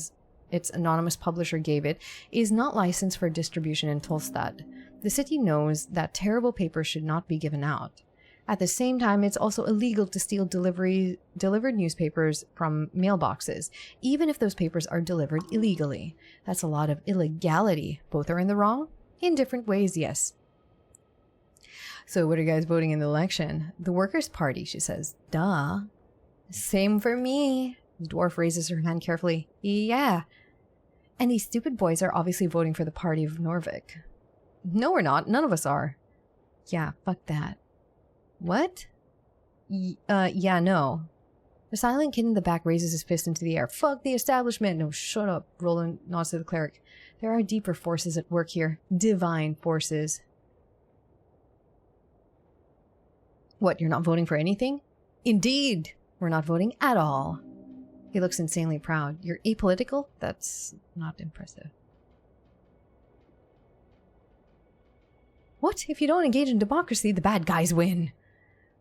its anonymous publisher gave it, is not licensed for distribution in Tolstad. The city knows that terrible paper should not be given out. At the same time, it's also illegal to steal delivered newspapers from mailboxes, even if those papers are delivered illegally. That's a lot of illegality. Both are in the wrong? In different ways, yes. So what are you guys voting in the election? The Workers' Party, she says. Duh. Same for me. The dwarf raises her hand carefully. Yeah. And these stupid boys are obviously voting for the party of Norvik. No, we're not. None of us are. Yeah, fuck that. What? Yeah, no. The silent kid in the back raises his fist into the air. Fuck the establishment! No, shut up. Roland nods to the cleric. There are deeper forces at work here. Divine forces. What, you're not voting for anything? Indeed! We're not voting at all. He looks insanely proud. You're apolitical? That's not impressive. What? If you don't engage in democracy, the bad guys win.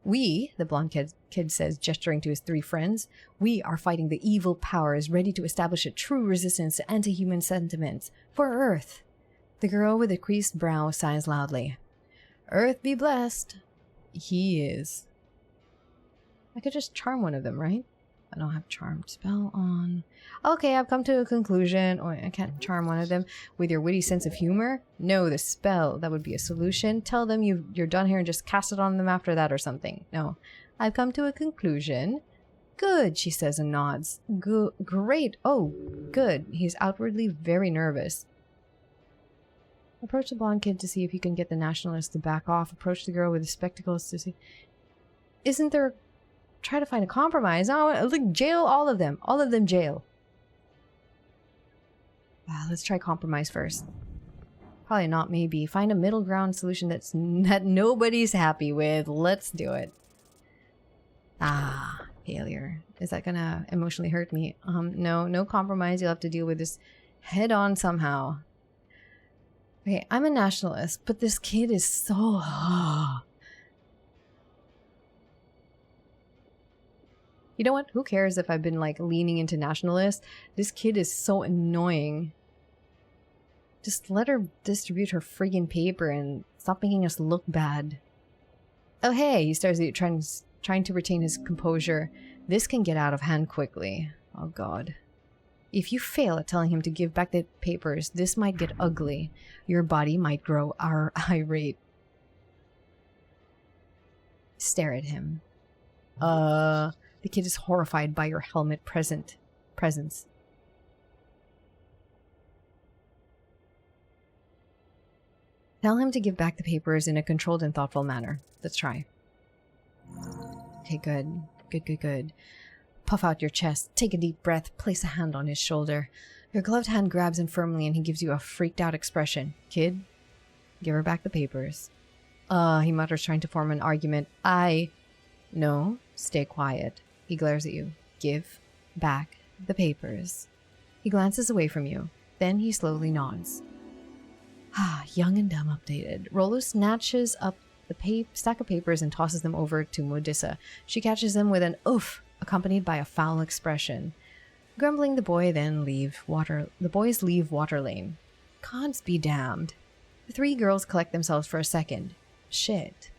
We, the blonde kid says, gesturing to his three friends, we are fighting the evil powers ready to establish a true resistance to anti-human sentiments. For Earth. The girl with the creased brow sighs loudly. Earth be blessed. He is. I could just charm one of them, right? I don't have charmed spell on. Okay, I've come to a conclusion. Oh, I can't charm one of them with your witty sense of humor. No, the spell. That would be a solution. Tell them you're done here and just cast it on them after that or something. No, I've come to a conclusion. Good, she says and nods. Great. Oh, good. He's outwardly very nervous. Approach the blonde kid to see if you can get the nationalists to back off. Approach the girl with the spectacles to see... Isn't there... Try to find a compromise. Oh, like jail all of them. All of them jail. Let's try compromise first. Probably not, maybe. Find a middle ground solution that nobody's happy with. Let's do it. Failure. Is that gonna emotionally hurt me? No compromise. You'll have to deal with this head on somehow. Okay, I'm a nationalist, but this kid is so... You know what? Who cares if I've been like leaning into nationalist? This kid is so annoying. Just let her distribute her friggin' paper and stop making us look bad. Oh hey, he starts trying to retain his composure. This can get out of hand quickly. Oh god. If you fail at telling him to give back the papers, this might get ugly. Your body might grow irate. Stare at him. The kid is horrified by your helmet presence. Tell him to give back the papers in a controlled and thoughtful manner. Let's try. Okay, good. Puff out your chest. Take a deep breath. Place a hand on his shoulder. Your gloved hand grabs him firmly and he gives you a freaked out expression. Kid, give her back the papers. He mutters, trying to form an argument. No, stay quiet. He glares at you. Give back the papers. He glances away from you. Then he slowly nods. Young and dumb updated. Rolo snatches up the stack of papers and tosses them over to Modissa. She catches them with an oof, accompanied by a foul expression. Grumbling, the boys leave Water Lane. Gods be damned. The three girls collect themselves for a second. Shit.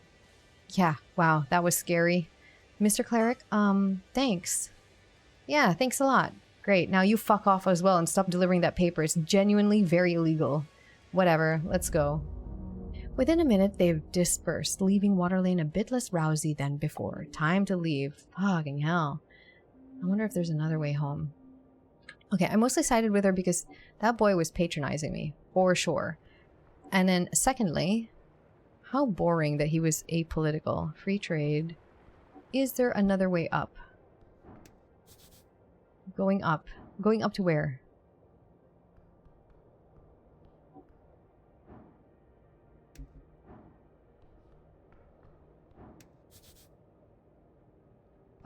Yeah, wow, that was scary. Mr. Cleric, thanks. Yeah, thanks a lot. Great, now you fuck off as well and stop delivering that paper. It's genuinely very illegal. Whatever, let's go. Within a minute, they've dispersed, leaving Water Lane a bit less rousy than before. Time to leave. Fucking hell. I wonder if there's another way home. Okay, I mostly sided with her because that boy was patronizing me, for sure. And then, secondly, how boring that he was apolitical. Free trade. Is there another way up? Going up. Going up to where?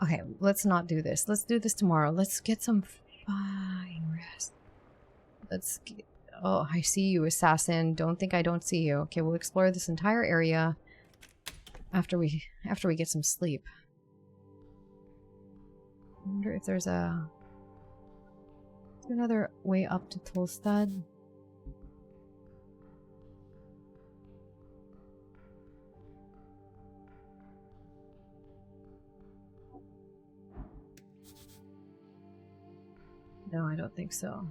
Okay, let's not do this. Let's do this tomorrow. Let's get some fine rest. Let's get... Oh, I see you, assassin. Don't think I don't see you. Okay, we'll explore this entire area after we get some sleep. I wonder if there's a... Is there another way up to Tolstad? No, I don't think so.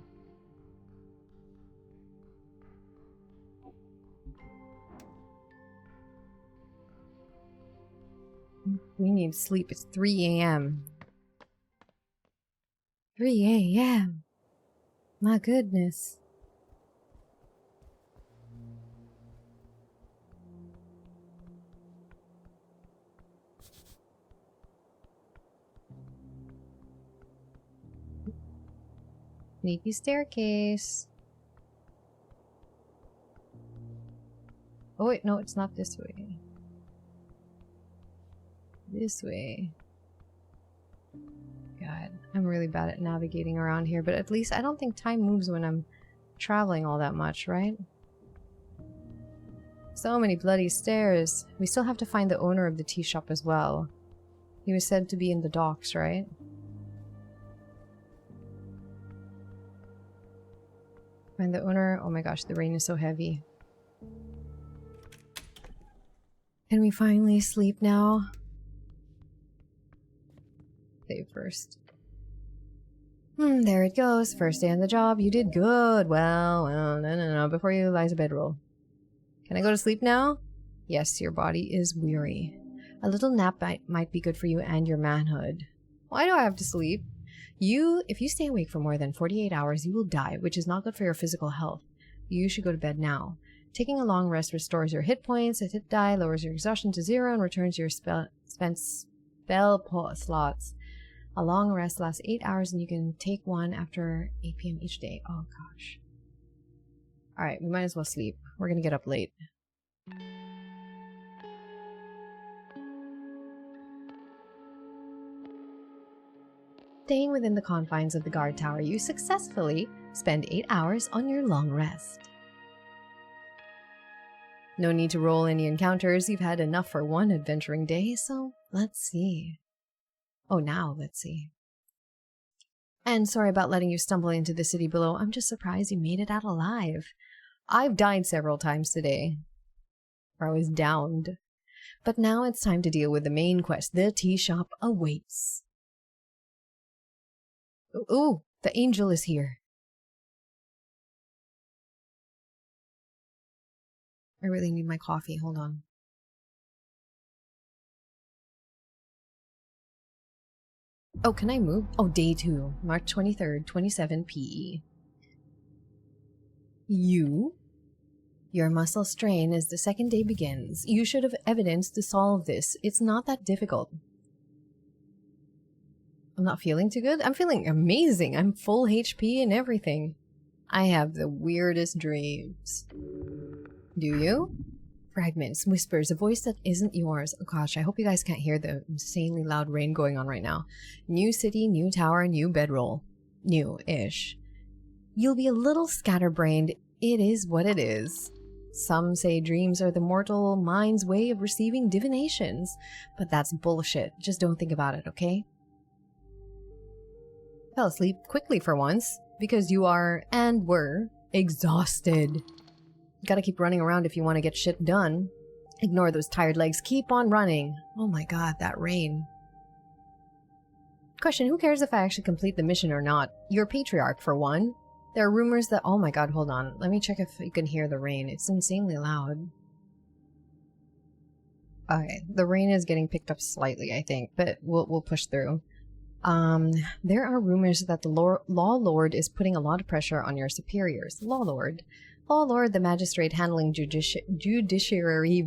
We need sleep. It's 3 a.m. 3 a.m. My goodness. Sneaky staircase. Oh wait, no, it's not this way. This way. God, I'm really bad at navigating around here, but at least I don't think time moves when I'm traveling all that much, right? So many bloody stairs. We still have to find the owner of the tea shop as well. He was said to be in the docks, right? Find the owner. Oh my gosh, the rain is so heavy. Can we finally sleep now? Save first. There it goes. First day on the job. You did good. Well, no. Before you lies a bedroll. Can I go to sleep now? Yes, your body is weary. A little nap might be good for you and your manhood. Why do I have to sleep? If you stay awake for more than 48 hours, you will die, which is not good for your physical health. You should go to bed now. Taking a long rest restores your hit points, a hit die lowers your exhaustion to 0, and returns your spell slots. A long rest lasts 8 hours, and you can take one after 8 p.m. each day. Oh gosh. Alright, we might as well sleep. We're gonna get up late. Staying within the confines of the guard tower, you successfully spend 8 hours on your long rest. No need to roll any encounters. You've had enough for one adventuring day, so let's see. Oh, now let's see. And sorry about letting you stumble into the city below. I'm just surprised you made it out alive. I've died several times today. Or I was downed. But now it's time to deal with the main quest. The tea shop awaits. Ooh, the angel is here. I really need my coffee. Hold on. Oh, can I move? Oh, day 2, March 23rd, 27 PE. Your muscle strain as the second day begins. You should have evidence to solve this. It's not that difficult. I'm not feeling too good. I'm feeling amazing. I'm full HP and everything. I have the weirdest dreams. Do you? Fragments, whispers, a voice that isn't yours. Oh gosh, I hope you guys can't hear the insanely loud rain going on right now. New city, new tower, new bedroll. New-ish. You'll be a little scatterbrained. It is what it is. Some say dreams are the mortal mind's way of receiving divinations, but that's bullshit. Just don't think about it, okay? Fell asleep quickly for once, because you are, and were, exhausted. You gotta keep running around if you want to get shit done. Ignore those tired legs. Keep on running. Oh my god, that rain. Question, who cares if I actually complete the mission or not? You're patriarch, for one. There are rumors that— oh my god, hold on. Let me check if you can hear the rain. It's insanely loud. Okay, the rain is getting picked up slightly, I think, but we'll push through. There are rumors that the Law Lord is putting a lot of pressure on your superiors. Law Lord, the magistrate handling judiciary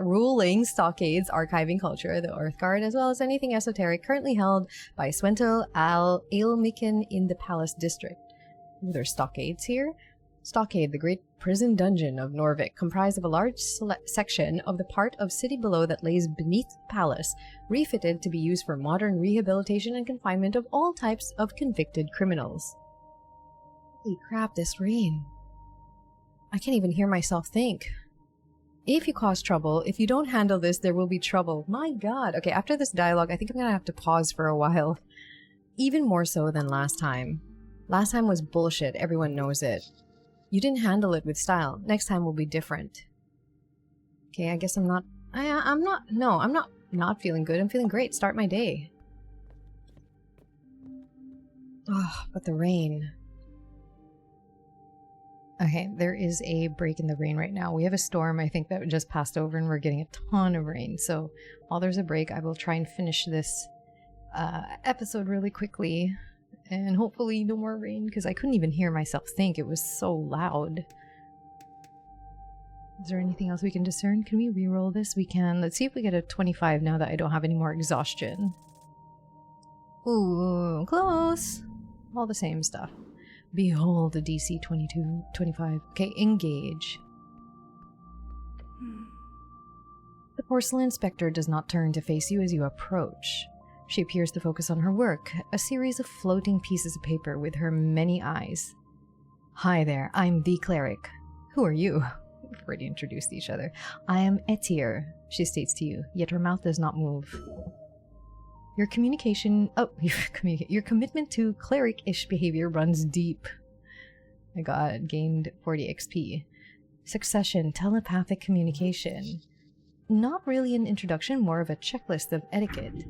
ruling, stockades, archiving culture, the Earth Guard, as well as anything esoteric currently held by Swento Ailmikin in the Palace District. Ooh, there's stockades here. Stockade, the great prison dungeon of Norvik, comprised of a large section of the part of city below that lays beneath the palace, refitted to be used for modern rehabilitation and confinement of all types of convicted criminals. Holy crap, this rain. I can't even hear myself think. If you cause trouble, if you don't handle this, there will be trouble. My god. Okay, after this dialogue, I think I'm gonna have to pause for a while. Even more so than last time. Last time was bullshit, everyone knows it. You didn't handle it with style. Next time will be different. Okay, I guess I'm not feeling good. I'm feeling great. Start my day. Oh, but the rain. Okay, there is a break in the rain right now. We have a storm, I think, that just passed over and we're getting a ton of rain. So while there's a break, I will try and finish this episode really quickly. And hopefully no more rain, because I couldn't even hear myself think. It was so loud. Is there anything else we can discern? Can we reroll this? We can. Let's see if we get a 25 now that I don't have any more exhaustion. Ooh, close. All the same stuff. Behold the DC 25. Okay, engage. The porcelain specter does not turn to face you as you approach. She appears to focus on her work, a series of floating pieces of paper with her many eyes. Hi there, I'm the cleric. Who are you? We've already introduced each other. I am Etir, she states to you, yet her mouth does not move. Your communication— oh, your commitment to cleric-ish behavior runs deep. My god, gained 40 XP. Succession, telepathic communication. Not really an introduction, more of a checklist of etiquette.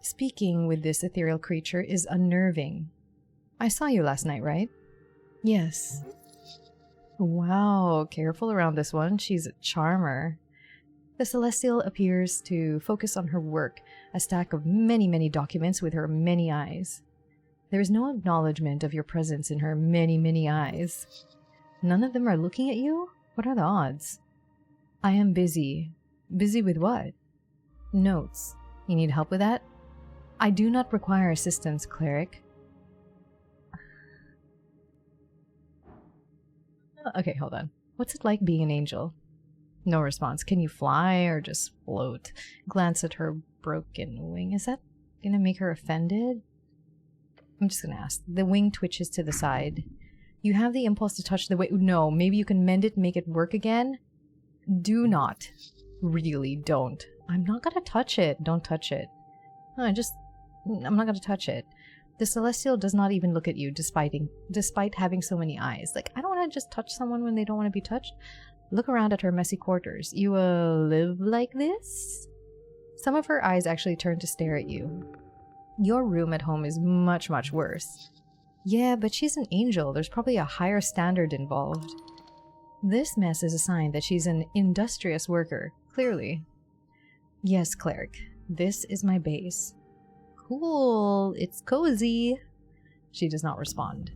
Speaking with this ethereal creature is unnerving. I saw you last night, right? Yes. Wow, careful around this one. She's a charmer. The Celestial appears to focus on her work, a stack of many documents with her many eyes. There is no acknowledgement of your presence in her many eyes. None of them are looking at you? What are the odds? I am busy. Busy with what? Notes. You need help with that? I do not require assistance, cleric. Okay, hold on. What's it like being an angel? No response. Can you fly or just float? Glance at her broken wing. Is that gonna make her offended? I'm just gonna ask. The wing twitches to the side. You have the impulse to touch the wing. No, maybe you can mend it, make it work again? Do not. Really, don't. I'm not gonna touch it. Don't touch it. I'm not gonna touch it. The Celestial does not even look at you, despite having so many eyes. Like, I don't want to just touch someone when they don't want to be touched. Look around at her messy quarters. You live like this? Some of her eyes actually turn to stare at you. Your room at home is much worse. Yeah, but she's an angel. There's probably a higher standard involved. This mess is a sign that she's an industrious worker, clearly. Yes, cleric. This is my base. Cool, it's cozy. She does not respond.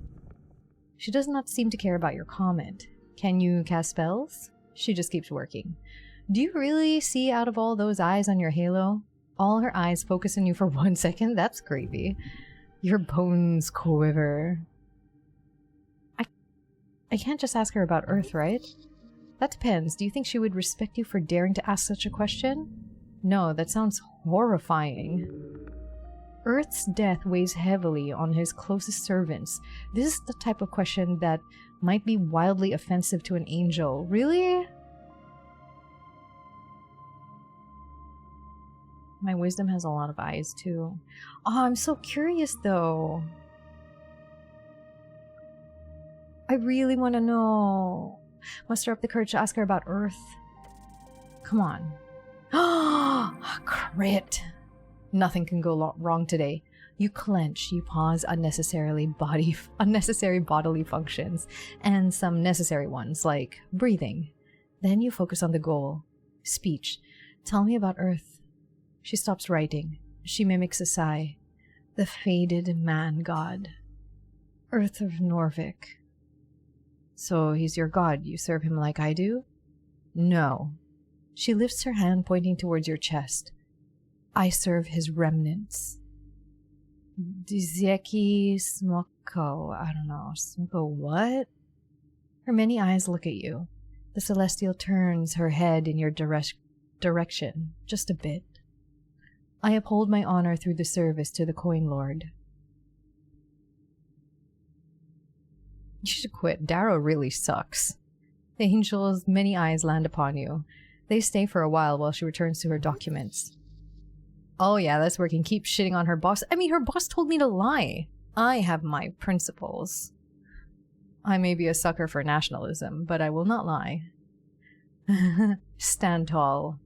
She does not seem to care about your comment. Can you cast spells? She just keeps working. Do you really see out of all those eyes on your halo? All her eyes focus on you for 1 second? That's creepy. Your bones quiver. I can't just ask her about Earth, right? That depends. Do you think she would respect you for daring to ask such a question? No, that sounds horrifying. Earth's death weighs heavily on his closest servants. This is the type of question that might be wildly offensive to an angel. Really? My wisdom has a lot of eyes, too. Oh, I'm so curious, though. I really want to know. Muster up the courage to ask her about Earth. Come on. Crit. Nothing can go wrong today. You clench, you pause unnecessary bodily functions, and some necessary ones, like breathing. Then you focus on the goal. Speech. Tell me about Earth. She stops writing. She mimics a sigh. The faded man-god. Earth of Norvik. So he's your god. You serve him like I do? No. She lifts her hand, pointing towards your chest. I serve his remnants. Dzieki Smoko. I don't know. Smoko what? Her many eyes look at you. The celestial turns her head in your direction, just a bit. I uphold my honor through the service to the Coin Lord. You should quit. Darrow really sucks. The angel's many eyes land upon you. They stay for a while she returns to her documents. Oh yeah, that's working. Keep shitting on her boss. I mean, her boss told me to lie. I have my principles. I may be a sucker for nationalism, but I will not lie. Stand tall.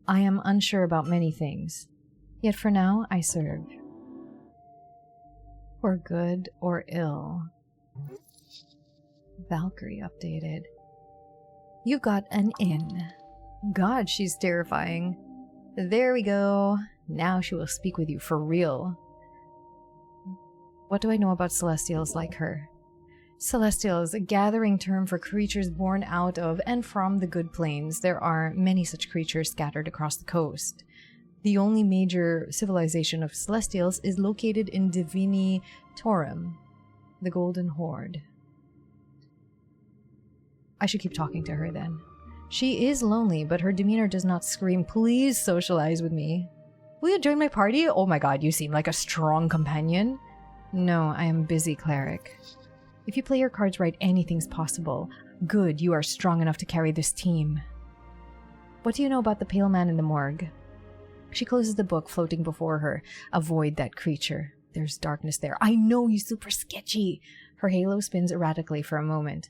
I am unsure about many things. Yet for now, I serve. For good or ill. Valkyrie updated. You got an in. God, she's terrifying. There we go. Now she will speak with you for real. What do I know about Celestials like her? Celestial is a gathering term for creatures born out of and from the Good Plains. There are many such creatures scattered across the coast. The only major civilization of Celestials is located in Divini Torum, the Golden Horde. I should keep talking to her then. She is lonely, but her demeanor does not scream, "Please socialize with me." Will you join my party? Oh my god, you seem like a strong companion. No, I am busy, cleric. If you play your cards right, anything's possible. Good, you are strong enough to carry this team. What do you know about the pale man in the morgue? She closes the book floating before her. Avoid that creature. There's darkness there. I know, he's super sketchy. Her halo spins erratically for a moment.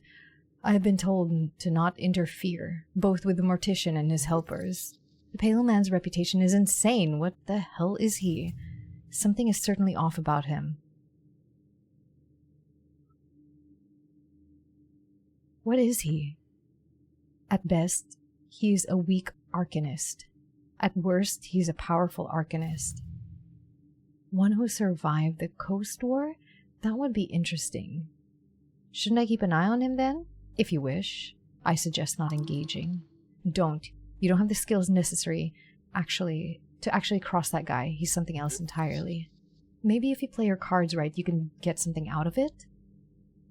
I have been told to not interfere, both with the mortician and his helpers. The pale man's reputation is insane. What the hell is he? Something is certainly off about him. What is he? At best, he is a weak arcanist. At worst, he's a powerful arcanist. One who survived the Coast War? That would be interesting. Shouldn't I keep an eye on him then? If you wish. I suggest not engaging. Don't. You don't have the skills necessary to actually cross that guy. He's something else entirely. Maybe if you play your cards right, you can get something out of it?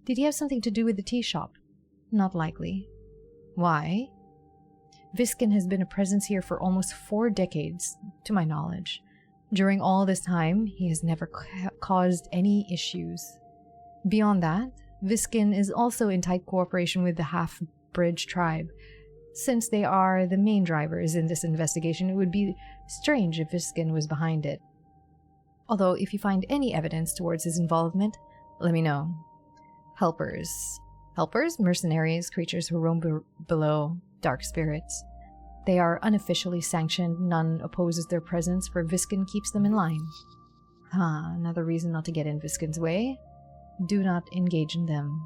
Did he have something to do with the tea shop? Not likely. Why? Viskin has been a presence here for almost 4 decades, to my knowledge. During all this time, he has never caused any issues. Beyond that, Viskin is also in tight cooperation with the Half-Bridge tribe. Since they are the main drivers in this investigation, it would be strange if Viskin was behind it. Although, if you find any evidence towards his involvement, let me know. Helpers. Helpers? Mercenaries, creatures who roam below, dark spirits. They are unofficially sanctioned, none opposes their presence, for Viskin keeps them in line. Another reason not to get in Viskin's way. Do not engage in them,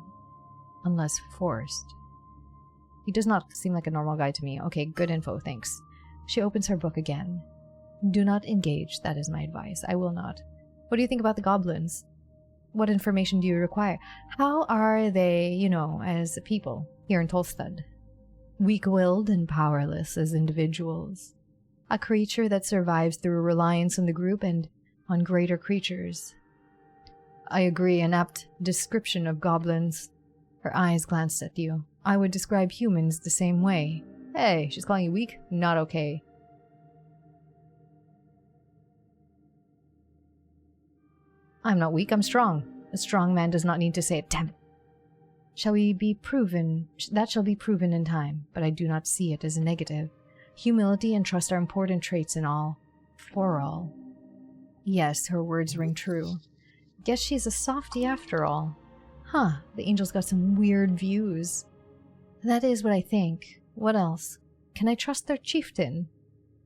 unless forced. He does not seem like a normal guy to me. Okay, good info, thanks. She opens her book again. Do not engage, that is my advice. I will not. What do you think about the goblins? What information do you require? How are they, as a people here in Tolstad? Weak-willed and powerless as individuals. A creature that survives through reliance on the group and on greater creatures. I agree, an apt description of goblins. Her eyes glanced at you. I would describe humans the same way. Hey, she's calling you weak? Not okay. I'm not weak, I'm strong. A strong man does not need to say it, damn it. That shall be proven in time, but I do not see it as a negative. Humility and trust are important traits in all. For all. Yes, her words ring true. Guess she's a softie after all. Huh, the angel's got some weird views. That is what I think. What else? Can I trust their chieftain?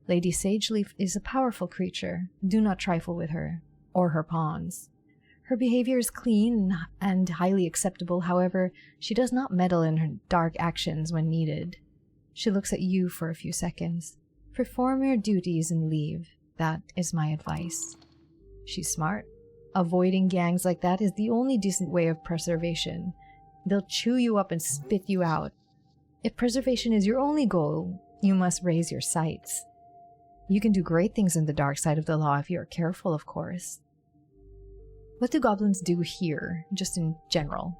Lady Sageleaf is a powerful creature. Do not trifle with her. Or her pawns. Her behavior is clean and highly acceptable, however, she does not meddle in her dark actions when needed. She looks at you for a few seconds. Perform your duties and leave. That is my advice. She's smart. Avoiding gangs like that is the only decent way of preservation. They'll chew you up and spit you out. If preservation is your only goal, you must raise your sights. You can do great things in the dark side of the law if you are careful, of course. What do goblins do here, just in general?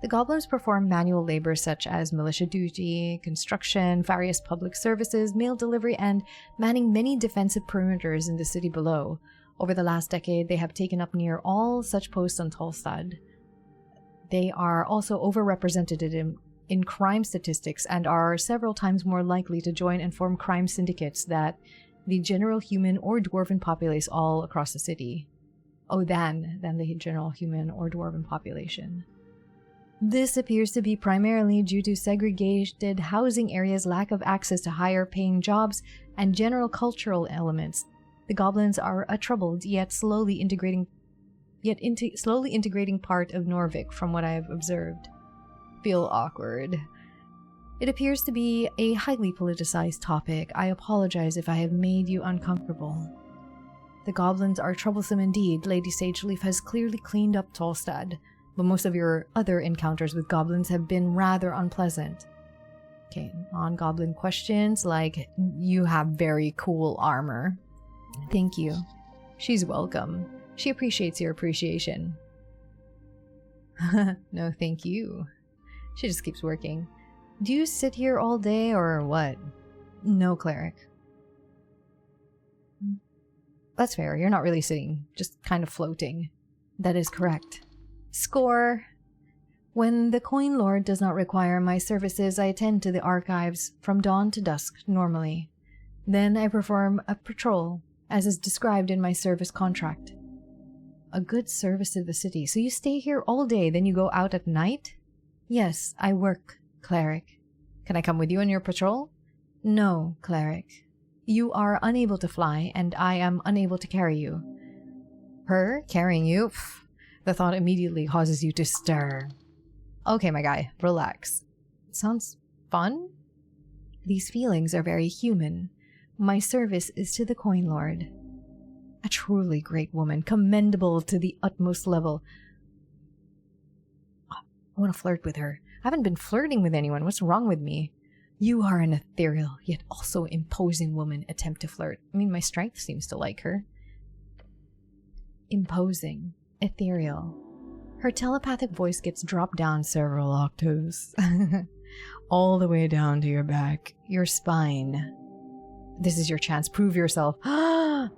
The goblins perform manual labor such as militia duty, construction, various public services, mail delivery, and manning many defensive perimeters in the city below. Over the last decade, they have taken up near all such posts on Tolstad. They are also overrepresented in crime statistics and are several times more likely to join and form crime syndicates than the general human or dwarven populace all across the city. Than the general human or dwarven population. This appears to be primarily due to segregated housing areas, lack of access to higher paying jobs, and general cultural elements. The goblins are a troubled yet slowly integrating part of Norvik from what I have observed. Feel awkward. It appears to be a highly politicized topic. I apologize if I have made you uncomfortable. The goblins are troublesome indeed. Lady Sageleaf has clearly cleaned up Tolstad, but most of your other encounters with goblins have been rather unpleasant. Okay, non-goblin questions like, you have very cool armor. Thank you. She's welcome. She appreciates your appreciation. No, thank you. She just keeps working. Do you sit here all day or what? No, cleric. That's fair, you're not really sitting, just kind of floating. That is correct. Score! When the Coin Lord does not require my services, I attend to the archives from dawn to dusk, normally. Then I perform a patrol, as is described in my service contract. A good service to the city. So you stay here all day, then you go out at night? Yes, I work, cleric. Can I come with you on your patrol? No, cleric. You are unable to fly, and I am unable to carry you. Her carrying you? Pff, the thought immediately causes you to stir. Okay, my guy, relax. It sounds fun? These feelings are very human. My service is to the Coin Lord. A truly great woman, commendable to the utmost level. I want to flirt with her. I haven't been flirting with anyone. What's wrong with me? You are an ethereal, yet also imposing woman. Attempt to flirt. I mean, my strength seems to like her. Imposing. Ethereal. Her telepathic voice gets dropped down several octaves. All the way down to your back. Your spine. This is your chance. Prove yourself. Charisma.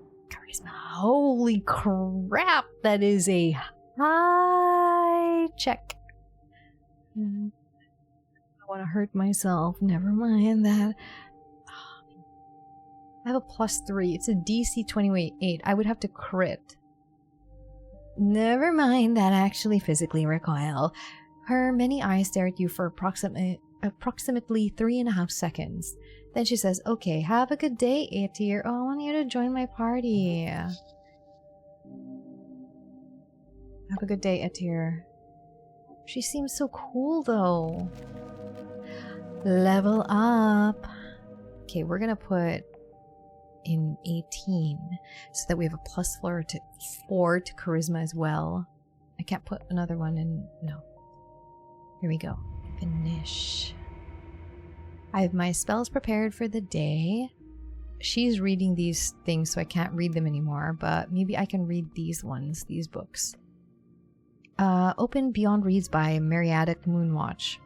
Holy crap. That is a high check. I want to hurt myself. Never mind that. I have a +3. It's a DC 28. I would have to crit. Never mind that. Actually physically recoil. Her many eyes stare at you for approximately 3.5 seconds. Then she says, okay, have a good day, Aetir. Oh, I want you to join my party. Have a good day, Aetir. She seems so cool, though. Level up. Okay, we're gonna put in 18 so that we have a +4 to charisma as well. I can't put another one in. No. Here we go. Finish. I have my spells prepared for the day. She's reading these things, so I can't read them anymore, but maybe I can read these ones, these books. Open Beyond Reads by Meriadic Moonwatch.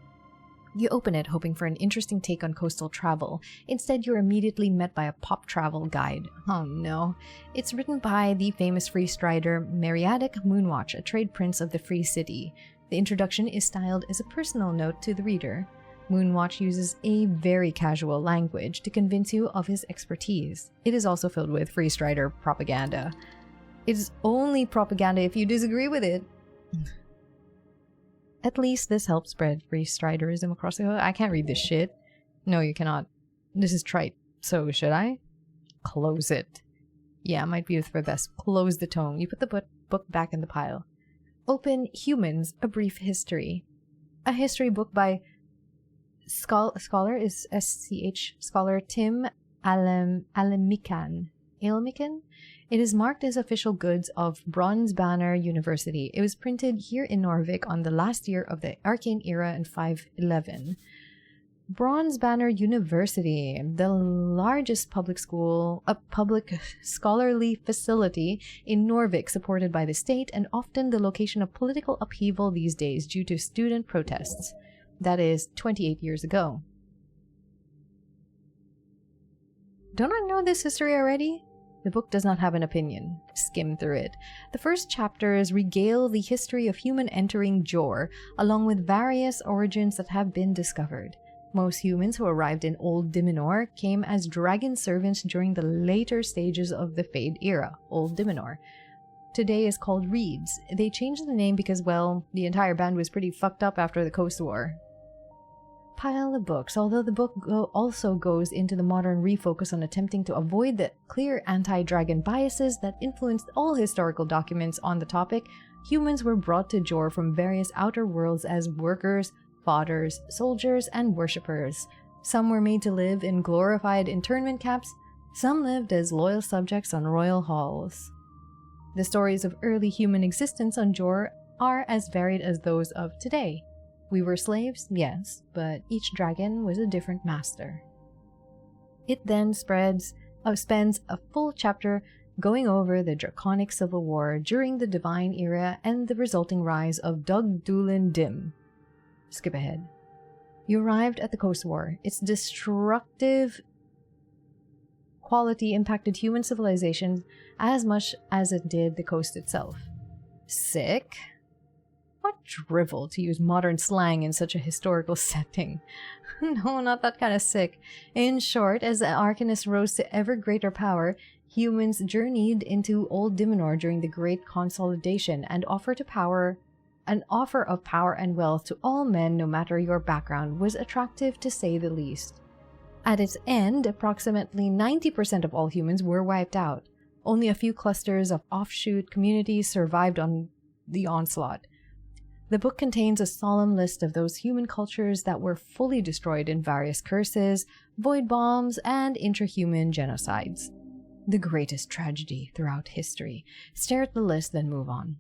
You open it hoping for an interesting take on coastal travel. Instead, you're immediately met by a pop travel guide. Oh no. It's written by the famous freestrider Meriadic Moonwatch, a trade prince of the Free City. The introduction is styled as a personal note to the reader. Moonwatch uses a very casual language to convince you of his expertise. It is also filled with freestrider propaganda. It is only propaganda if you disagree with it. At least this helps spread freestriderism across the... I can't read this shit. No, you cannot. This is trite. So, should I? Close it. Yeah, might be for best. Close the tome. You put the book back in the pile. Open Humans, A Brief History. A history book by scholar is SCH scholar Tim Alemican. It is marked as official goods of Bronze Banner University. It was printed here in Norvik on the last year of the Arcane Era in 511. Bronze Banner University, the largest public scholarly facility in Norvik, supported by the state and often the location of political upheaval these days due to student protests. That is 28 years ago. Don't I know this history already? The book does not have an opinion. Skim through it. The first chapters regale the history of human entering Jor, along with various origins that have been discovered. Most humans who arrived in Old Dimenor came as dragon servants during the later stages of the Fade era, Old Dimenor. Today is called Reeds. They changed the name because, well, the entire band was pretty fucked up after the Coast War. Pile of books. Although the book also goes into the modern refocus on attempting to avoid the clear anti-dragon biases that influenced all historical documents on the topic, humans were brought to Jor from various outer worlds as workers, fodders, soldiers, and worshippers. Some were made to live in glorified internment camps, some lived as loyal subjects on royal halls. The stories of early human existence on Jor are as varied as those of today. We were slaves, yes, but each dragon was a different master. It then spends a full chapter going over the Draconic Civil War during the Divine Era and the resulting rise of Dug Dulin Dim. Skip ahead. You arrived at the Coast War. Its destructive quality impacted human civilization as much as it did the coast itself. Sick? What drivel to use modern slang in such a historical setting. No, not that kind of sick. In short, as the Arcanists rose to ever greater power, humans journeyed into Old Dimenor during the Great Consolidation and an offer of power and wealth to all men no matter your background was attractive to say the least. At its end, approximately 90% of all humans were wiped out. Only a few clusters of offshoot communities survived on the onslaught. The book contains a solemn list of those human cultures that were fully destroyed in various curses, void bombs, and intrahuman genocides. The greatest tragedy throughout history. Stare at the list, then move on.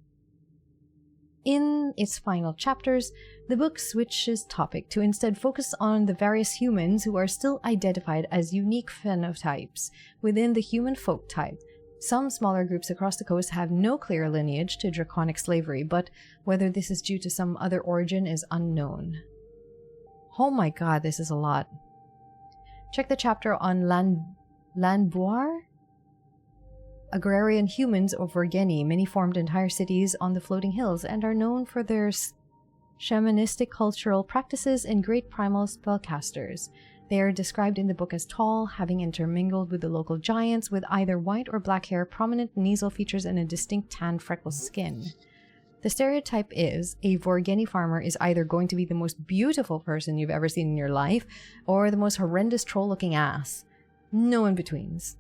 In its final chapters, the book switches topic to instead focus on the various humans who are still identified as unique phenotypes within the human folk type. Some smaller groups across the coast have no clear lineage to draconic slavery, but whether this is due to some other origin is unknown. Oh my god, this is a lot. Check the chapter on Landboar? Agrarian humans of Vorgeni. Many formed entire cities on the floating hills and are known for their shamanistic cultural practices and great primal spellcasters. They are described in the book as tall, having intermingled with the local giants, with either white or black hair, prominent nasal features, and a distinct tan freckled skin. The stereotype is, a Vorgeni farmer is either going to be the most beautiful person you've ever seen in your life, or the most horrendous troll-looking ass. No in-betweens.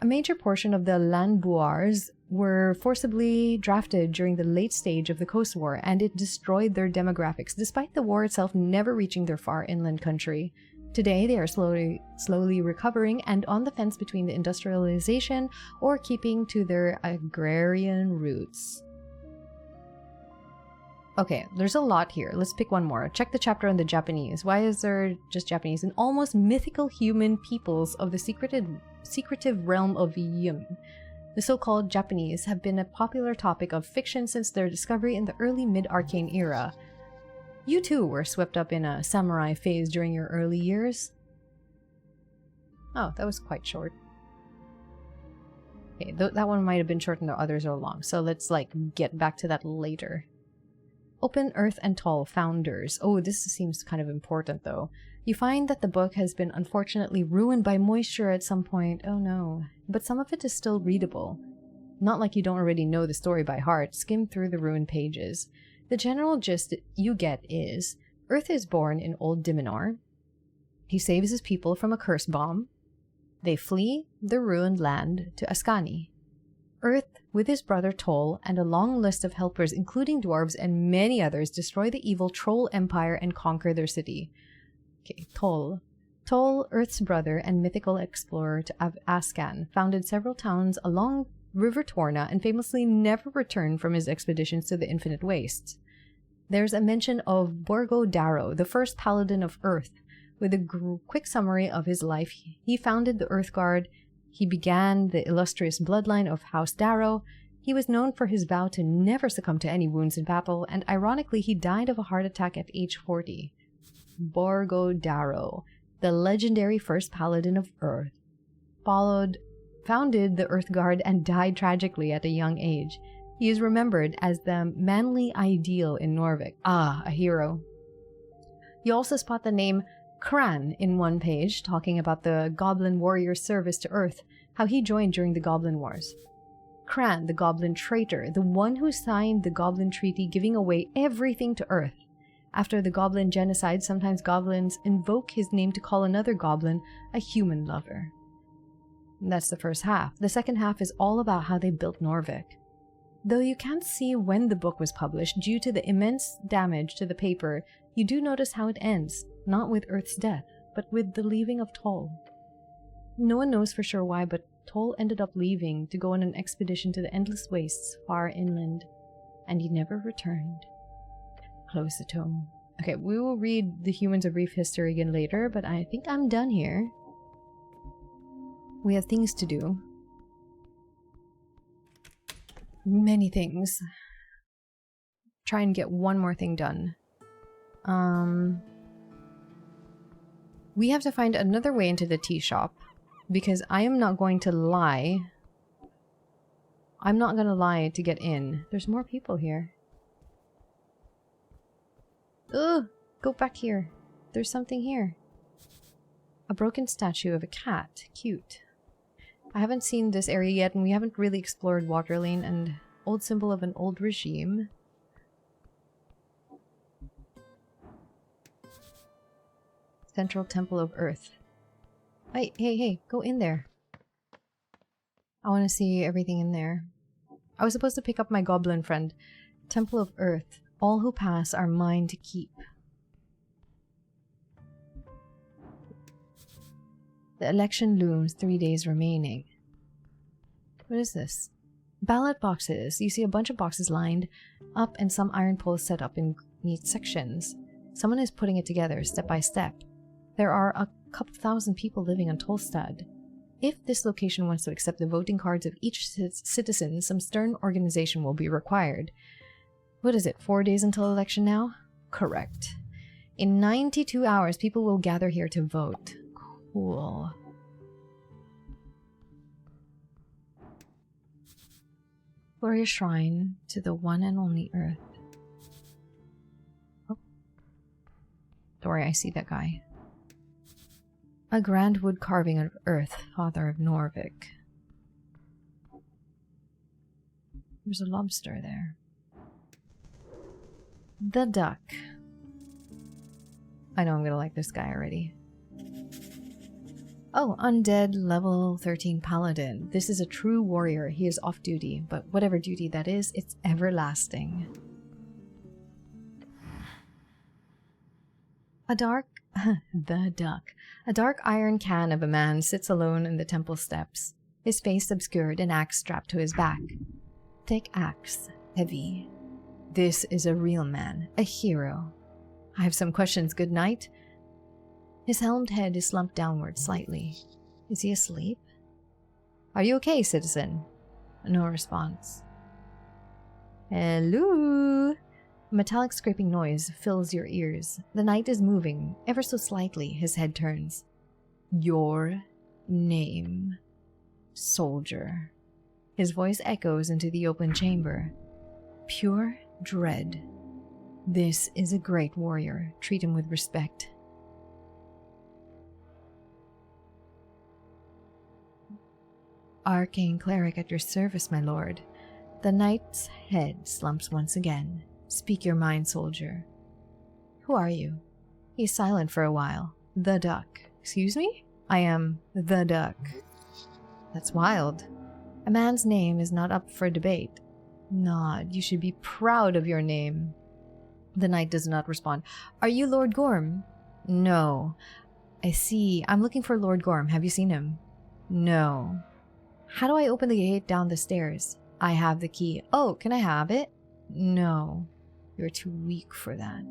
A major portion of the Landboars were forcibly drafted during the late stage of the Coast War, and it destroyed their demographics, despite the war itself never reaching their far inland country. Today, they are slowly recovering and on the fence between the industrialization or keeping to their agrarian roots. Okay, there's a lot here. Let's pick one more. Check the chapter on the Japanese. Why is there just Japanese? And almost mythical human peoples of the secretive realm of Yum. The so-called Japanese have been a popular topic of fiction since their discovery in the early mid-arcane era. You too were swept up in a samurai phase during your early years. Oh, that was quite short. Okay, that one might have been short and the others are long, so let's get back to that later. Open Earth and Tall founders. Oh, this seems kind of important though. You find that the book has been unfortunately ruined by moisture at some point. Oh no. But some of it is still readable. Not like you don't already know the story by heart. Skim through the ruined pages. The general gist you get is, Earth is born in Old Dimenor. He saves his people from a curse bomb. They flee the ruined land to Ascani. Earth, with his brother Toll and a long list of helpers including dwarves and many others, destroy the evil Troll Empire and conquer their city. Okay, Toll. Toll, Earth's brother and mythical explorer to Ascan, founded several towns along River Torna and famously never returned from his expeditions to the Infinite Wastes. There's a mention of Borgo Darrow, the first paladin of Earth. With a quick summary of his life, he founded the Earth Guard. He began the illustrious bloodline of House Darrow. He was known for his vow to never succumb to any wounds in battle, and ironically, he died of a heart attack at age 40. Borgo Darrow, the legendary first paladin of Earth, founded the Earth Guard and died tragically at a young age. He is remembered as the manly ideal in Norvik. Ah, a hero. You also spot the name Kran in one page, talking about the Goblin warrior's service to Earth, how he joined during the Goblin Wars. Kran, the Goblin traitor, the one who signed the Goblin Treaty giving away everything to Earth. After the Goblin genocide, sometimes goblins invoke his name to call another goblin a human lover. And that's the first half. The second half is all about how they built Norvik. Though you can't see when the book was published due to the immense damage to the paper, you do notice how it ends, not with Earth's death, but with the leaving of Toll. No one knows for sure why, but Toll ended up leaving to go on an expedition to the endless wastes far inland, and he never returned. Close the tome. Okay, we will read The Humans of Brief History again later, but I think I'm done here. We have things to do. Many things. Try and get one more thing done. We have to find another way into the tea shop, because I am not going to lie. I'm not going to lie to get in. There's more people here. Ugh! Go back here. There's something here. A broken statue of a cat. Cute. I haven't seen this area yet, and we haven't really explored Waterlane, and old symbol of an old regime. Central Temple of Earth. Hey, go in there. I want to see everything in there. I was supposed to pick up my goblin friend. Temple of Earth. All who pass are mine to keep. The election looms, 3 days remaining. What is this? Ballot boxes. You see a bunch of boxes lined up and some iron poles set up in neat sections. Someone is putting it together step by step. There are a couple thousand people living on Tolstad. If this location wants to accept the voting cards of each citizen, some stern organization will be required. What is it, 4 days until election now? Correct. In 92 hours, people will gather here to vote. Cool. Glorious shrine to the one and only Earth. Oh. Don't worry, I see that guy. A grand wood carving of Earth, father of Norvik. There's a lobster there. The duck. I know I'm gonna like this guy already. Oh, undead level 13 paladin. This is a true warrior. He is off duty, but whatever duty that is, it's everlasting. A dark... the duck. A dark iron can of a man sits alone in the temple steps, his face obscured, an axe strapped to his back. Thick axe, heavy. This is a real man, a hero. I have some questions, good night. His helmed head is slumped downward slightly. Is he asleep? Are you okay, citizen? No response. Hello? A metallic scraping noise fills your ears. The knight is moving, ever so slightly. His head turns. Your name. Soldier. His voice echoes into the open chamber. Pure dread. This is a great warrior. Treat him with respect. Arcane cleric at your service, my lord. The knight's head slumps once again. Speak your mind, soldier. Who are you? He's silent for a while. The duck. Excuse me? I am the duck. That's wild. A man's name is not up for debate. Nod. You should be proud of your name. The knight does not respond. Are you Lord Gorm? No. I see. I'm looking for Lord Gorm. Have you seen him? No. How do I open the gate down the stairs? I have the key. Oh, can I have it? No. You're too weak for that.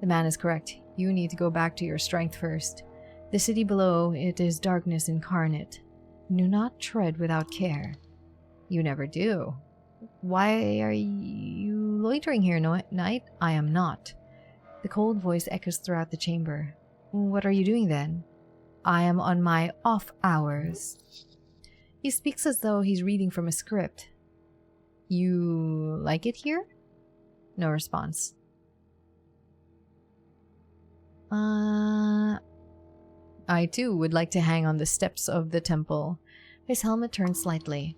The man is correct. You need to go back to your strength first. The city below, it is darkness incarnate. Do not tread without care. You never do. Why are you loitering here, knight? I am not. The cold voice echoes throughout the chamber. What are you doing then? I am on my off hours. He speaks as though he's reading from a script. You like it here? No response. I too would like to hang on the steps of the temple. His helmet turns slightly.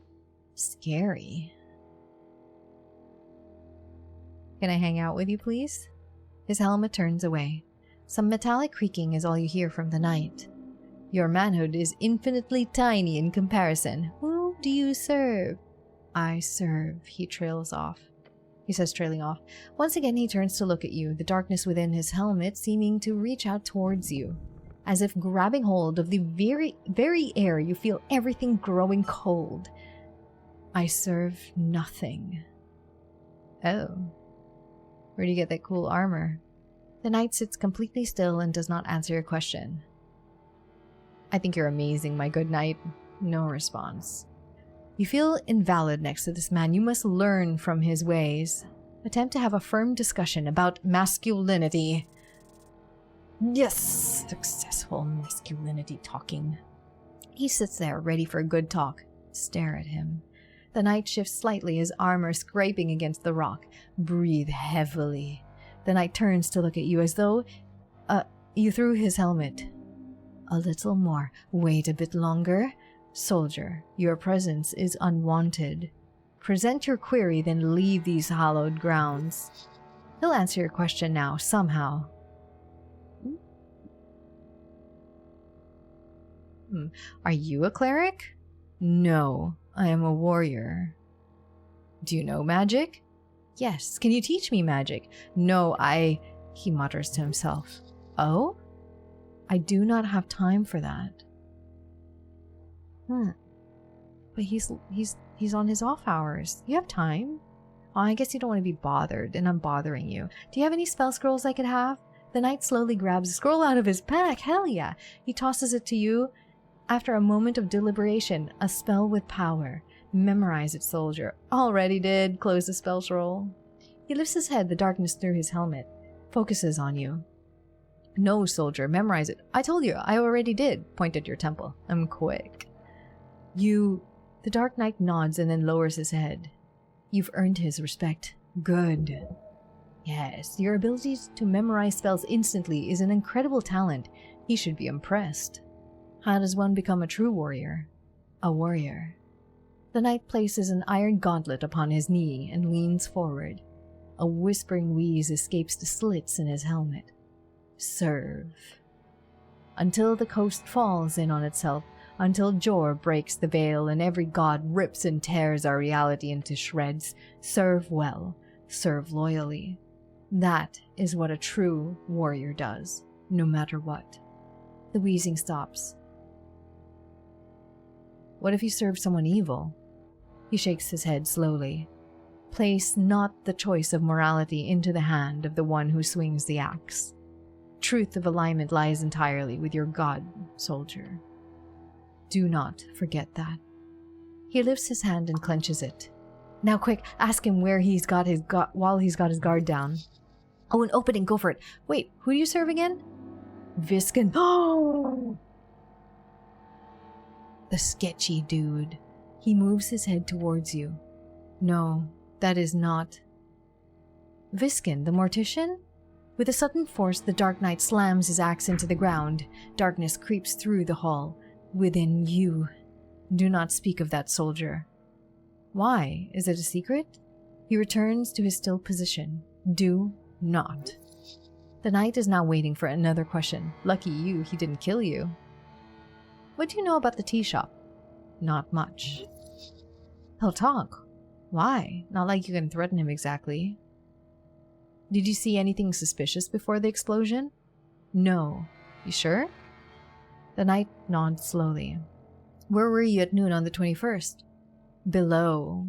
Scary. Can I hang out with you, please? His helmet turns away. Some metallic creaking is all you hear from the knight. Your manhood is infinitely tiny in comparison. Who do you serve? I serve, he trails off. He says, trailing off. Once again, he turns to look at you, the darkness within his helmet seeming to reach out towards you. As if grabbing hold of the very air, you feel everything growing cold. I serve nothing. Oh. Where do you get that cool armor? The knight sits completely still and does not answer your question. I think you're amazing, my good knight. No response. You feel invalid next to this man. You must learn from his ways. Attempt to have a firm discussion about masculinity. Yes! Successful masculinity talking. He sits there, ready for a good talk. Stare at him. The knight shifts slightly, his armor scraping against the rock. Breathe heavily. The knight turns to look at you as though... you threw his helmet. A little more. Wait a bit longer. Soldier, your presence is unwanted. Present your query, then leave these hallowed grounds. He'll answer your question now, somehow. Are you a cleric? No, I am a warrior. Do you know magic? Yes. Can you teach me magic? No, he mutters to himself. Oh? I do not have time for that. But he's on his off hours. You have time? Oh, I guess you don't want to be bothered, and I'm bothering you. Do you have any spell scrolls I could have? The knight slowly grabs a scroll out of his pack. Hell yeah! He tosses it to you. After a moment of deliberation, a spell with power. Memorize it, soldier. Already did. Close the spell scroll. He lifts his head, the darkness through his helmet. Focuses on you. No, soldier. Memorize it. I told you. I already did. Point at your temple. I'm quick. The Dark Knight nods and then lowers his head. You've earned his respect. Good. Yes, your ability to memorize spells instantly is an incredible talent. He should be impressed. How does one become a true warrior? A warrior. The knight places an iron gauntlet upon his knee and leans forward. A whispering wheeze escapes the slits in his helmet. Serve. Until the coast falls in on itself, until Jor breaks the veil and every god rips and tears our reality into shreds. Serve well. Serve loyally. That is what a true warrior does, no matter what. The wheezing stops. What if you serve someone evil? He shakes his head slowly. Place not the choice of morality into the hand of the one who swings the axe. Truth of alignment lies entirely with your god, soldier. Do not forget that. He lifts his hand and clenches it. Now quick, ask him where while he's got his guard down. Oh, an opening, go for it. Wait, who do you serve again? Viskin. Oh! The sketchy dude. He moves his head towards you. No, that is not. Viskin, the mortician? With a sudden force, the Dark Knight slams his axe into the ground. Darkness creeps through the hall. Within you. Do not speak of that soldier. Why? Is it a secret? He returns to his still position. Do not. The knight is now waiting for another question. Lucky you, he didn't kill you. What do you know about the tea shop? Not much. He'll talk. Why? Not like you can threaten him exactly. Did you see anything suspicious before the explosion? No. You sure? The knight nods slowly. Where were you at noon on the 21st? Below.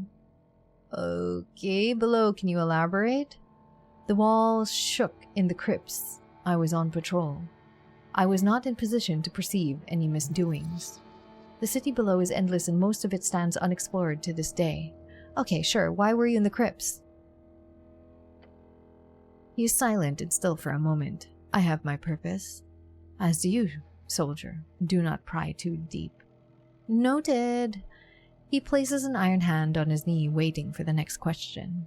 Okay, below. Can you elaborate? The walls shook in the crypts. I was on patrol. I was not in position to perceive any misdoings. The city below is endless and most of it stands unexplored to this day. Okay, sure. Why were you in the crypts? He is silent and still for a moment. I have my purpose. As do you, soldier. Do not pry too deep. Noted. He places an iron hand on his knee, waiting for the next question.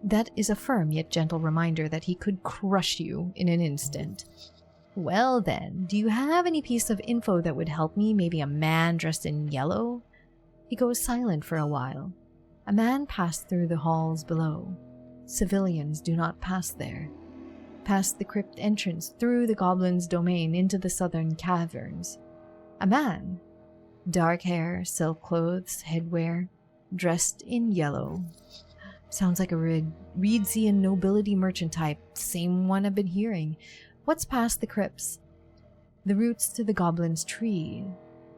That is a firm yet gentle reminder that he could crush you in an instant. Well then, do you have any piece of info that would help me? Maybe a man dressed in yellow? He goes silent for a while. A man passed through the halls below. Civilians do not pass there. Past the crypt entrance, through the goblin's domain into the southern caverns. A man. Dark hair, silk clothes, headwear, dressed in yellow. Sounds like a Reedsian nobility merchant type. Same one I've been hearing. What's past the crypts? The roots to the goblin's tree.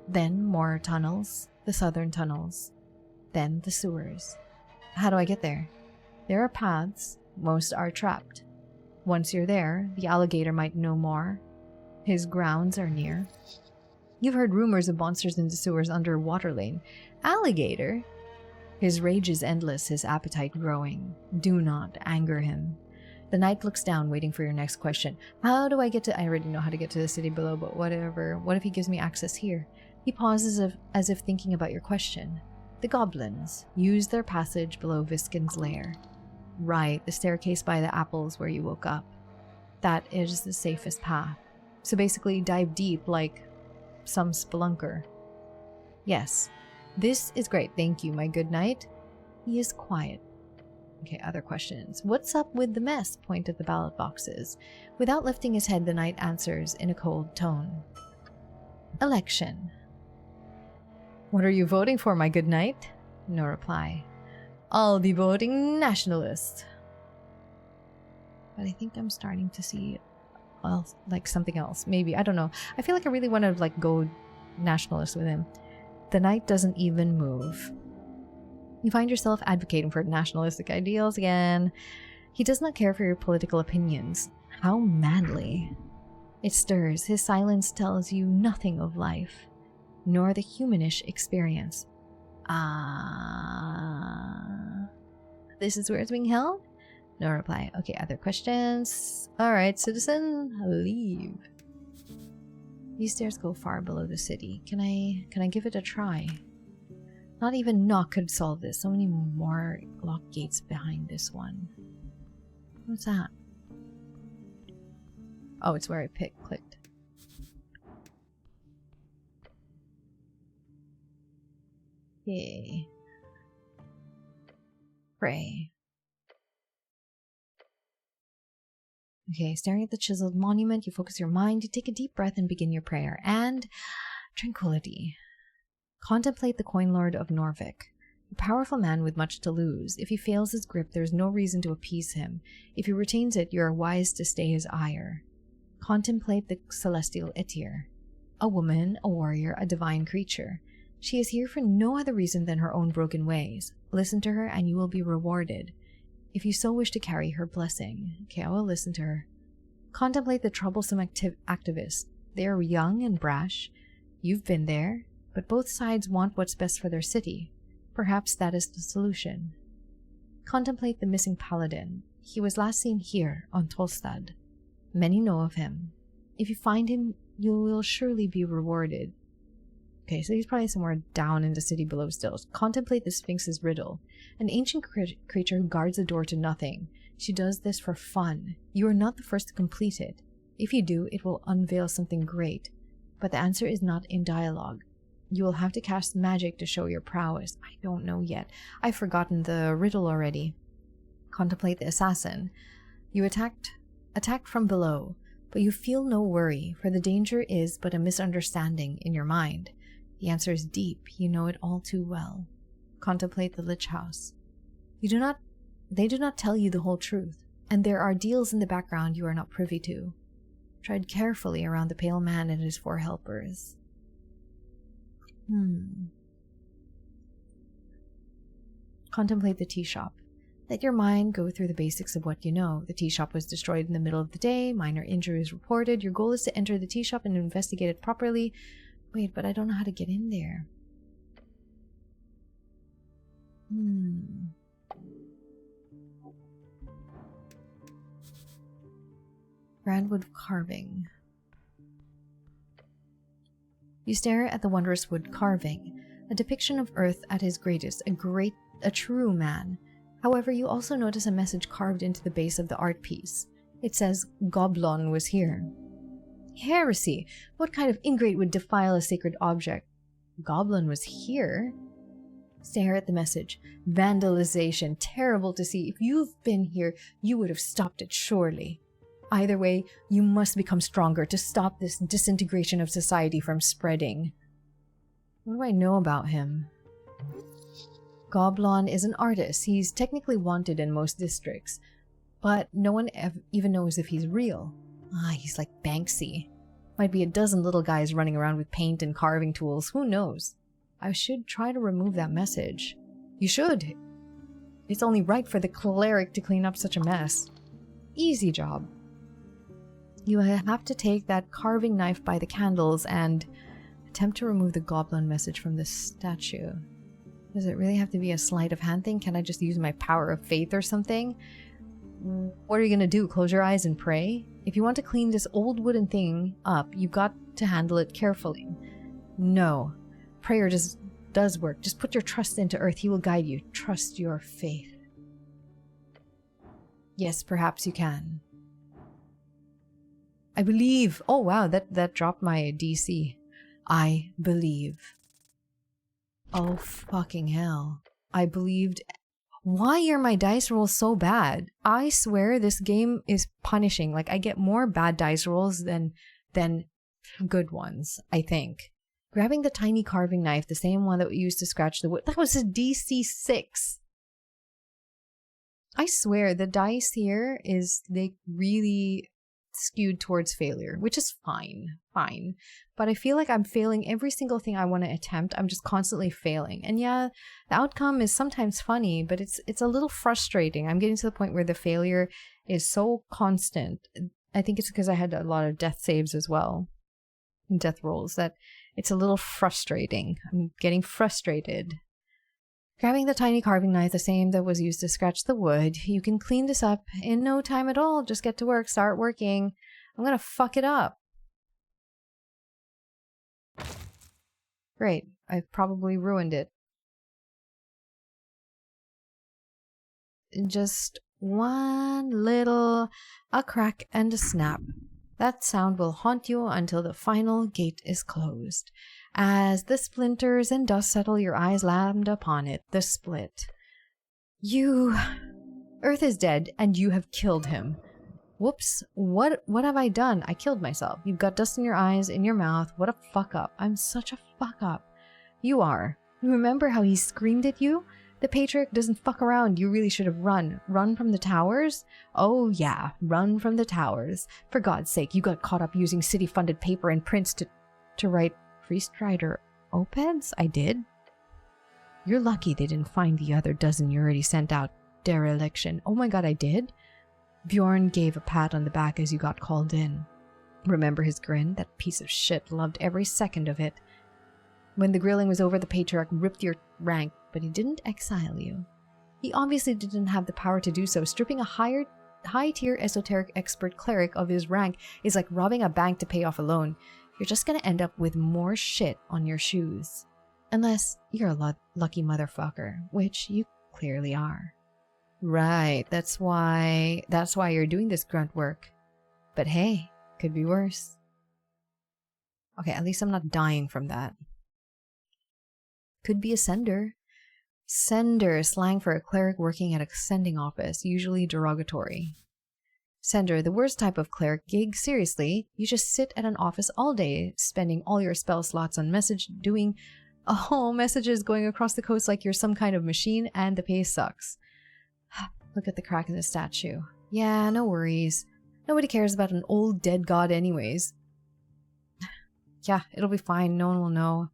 Then more tunnels, the southern tunnels. Then the sewers. How do I get there? There are paths. Most are trapped. Once you're there, the alligator might know more. His grounds are near. You've heard rumors of monsters in the sewers under Water Lane. Alligator? His rage is endless, his appetite growing. Do not anger him. The knight looks down, waiting for your next question. How do I get to... I already know how to get to the city below, but whatever. What if he gives me access here? He pauses as if thinking about your question. The goblins use their passage below Viskin's lair. Right, the staircase by the apples where you woke up. That is the safest path. So basically dive deep like some spelunker. Yes. This is great. Thank you, my good knight. He is quiet. Okay, other questions. What's up with the mess? Point at the ballot boxes. Without lifting his head, the knight answers in a cold tone. Election. What are you voting for, my good knight? No reply. I'll be voting nationalist. But I think I'm starting to see, well, like something else. Maybe. I don't know. I feel like I really want to like go nationalist with him. The knight doesn't even move. You find yourself advocating for nationalistic ideals again. He does not care for your political opinions. How manly. It stirs. His silence tells you nothing of life, nor the humanish experience. This is where it's being held? No reply. Okay, other questions? Alright, citizen, leave. These stairs go far below the city. Can I give it a try? Not even knock could solve this. So many more locked gates behind this one. What's that? Oh, it's where I clicked. Yay. Pray. Okay, staring at the chiseled monument, you focus your mind, you take a deep breath and begin your prayer. And tranquility. Contemplate the coin lord of Norvik. A powerful man with much to lose. If he fails his grip, there is no reason to appease him. If he retains it, you are wise to stay his ire. Contemplate the celestial Etir. A woman, a warrior, a divine creature. She is here for no other reason than her own broken ways. Listen to her and you will be rewarded. If you so wish to carry her blessing. Okay, I will listen to her. Contemplate the troublesome activists. They are young and brash. You've been there. but both sides want what's best for their city. Perhaps that is the solution. Contemplate the missing paladin. He was last seen here, on Tolstad. Many know of him. If you find him, you will surely be rewarded. Okay, so he's probably somewhere down in the city below still. Contemplate the Sphinx's riddle. An ancient creature who guards the door to nothing. She does this for fun. You are not the first to complete it. If you do, it will unveil something great. But the answer is not in dialogue. You will have to cast magic to show your prowess. I don't know yet. I've forgotten the riddle already. Contemplate the assassin. You attacked from below, but you feel no worry, for the danger is but a misunderstanding in your mind. The answer is deep. You know it all too well. Contemplate the Lich House. They do not tell you the whole truth, and there are deals in the background you are not privy to. Tread carefully around the pale man and his 4 helpers. Contemplate the tea shop. Let your mind go through the basics of what you know. The tea shop was destroyed in the middle of the day. Minor injuries reported. Your goal is to enter the tea shop and investigate it properly. Wait, but I don't know how to get in there. Grandwood carving. You stare at the wondrous wood carving, a depiction of Earth at his greatest, a true man. However, you also notice a message carved into the base of the art piece. It says, "Goblin was here." Heresy! What kind of ingrate would defile a sacred object? Goblin was here? Stare at the message. Vandalization. Terrible to see. If you've been here, you would have stopped it surely. Either way, you must become stronger to stop this disintegration of society from spreading. What do I know about him? Goblin is an artist. He's technically wanted in most districts, but no one even knows if he's real. He's like Banksy. Might be a dozen little guys running around with paint and carving tools. Who knows? I should try to remove that message. You should. It's only right for the cleric to clean up such a mess. Easy job. You have to take that carving knife by the candles and attempt to remove the goblin message from the statue. Does it really have to be a sleight of hand thing? Can I just use my power of faith or something? What are you gonna do? Close your eyes and pray? If you want to clean this old wooden thing up, you've got to handle it carefully. No. Prayer just does work. Just put your trust into Earth. He will guide you. Trust your faith. Yes, perhaps you can. I believe. Oh wow, that dropped my DC. I believe. Oh fucking hell. I believed. Why are my dice rolls so bad? I swear this game is punishing. Like, I get more bad dice rolls than good ones, I think. Grabbing the tiny carving knife, the same one that we used to scratch the wood. That was a DC 6. I swear the dice here they really skewed towards failure, which is fine. But I feel like I'm failing every single thing I want to attempt. I'm just constantly failing. And yeah, the outcome is sometimes funny, but it's a little frustrating. I'm getting to the point where the failure is so constant. I think it's because I had a lot of death saves as well. Death rolls, that it's a little frustrating. I'm getting frustrated. Grabbing the tiny carving knife, the same that was used to scratch the wood, you can clean this up in no time at all. Just get to work, start working. I'm gonna fuck it up. Great, I've probably ruined it. Just a crack and a snap. That sound will haunt you until the final gate is closed. As the splinters and dust settle, your eyes land upon it. The split. Earth is dead, and you have killed him. Whoops. What have I done? I killed myself. You've got dust in your eyes, in your mouth. What a fuck up. I'm such a fuck up. You are. You remember how he screamed at you? The Patriarch doesn't fuck around. You really should have run. Run from the towers? Oh yeah, run from the towers. For God's sake, you got caught up using city-funded paper and prints to write Priest Rider op-eds? I did. You're lucky they didn't find the other dozen you already sent out. Dereliction. Oh my god, I did? Bjorn gave a pat on the back as you got called in. Remember his grin? That piece of shit loved every second of it. When the grilling was over, the patriarch ripped your rank, but he didn't exile you. He obviously didn't have the power to do so. Stripping a high-tier esoteric expert cleric of his rank is like robbing a bank to pay off a loan. You're just gonna end up with more shit on your shoes. Unless you're a lucky motherfucker, which you clearly are. Right, that's why you're doing this grunt work. But hey, could be worse. Okay, at least I'm not dying from that. Could be a sender. Sender is slang for a cleric working at a sending office, usually derogatory. Sender, the worst type of cleric gig. Seriously, you just sit at an office all day, spending all your spell slots on messages going across the coast like you're some kind of machine, and the pay sucks. Look at the crack in the statue. Yeah, no worries. Nobody cares about an old dead god anyways. Yeah, it'll be fine. No one will know.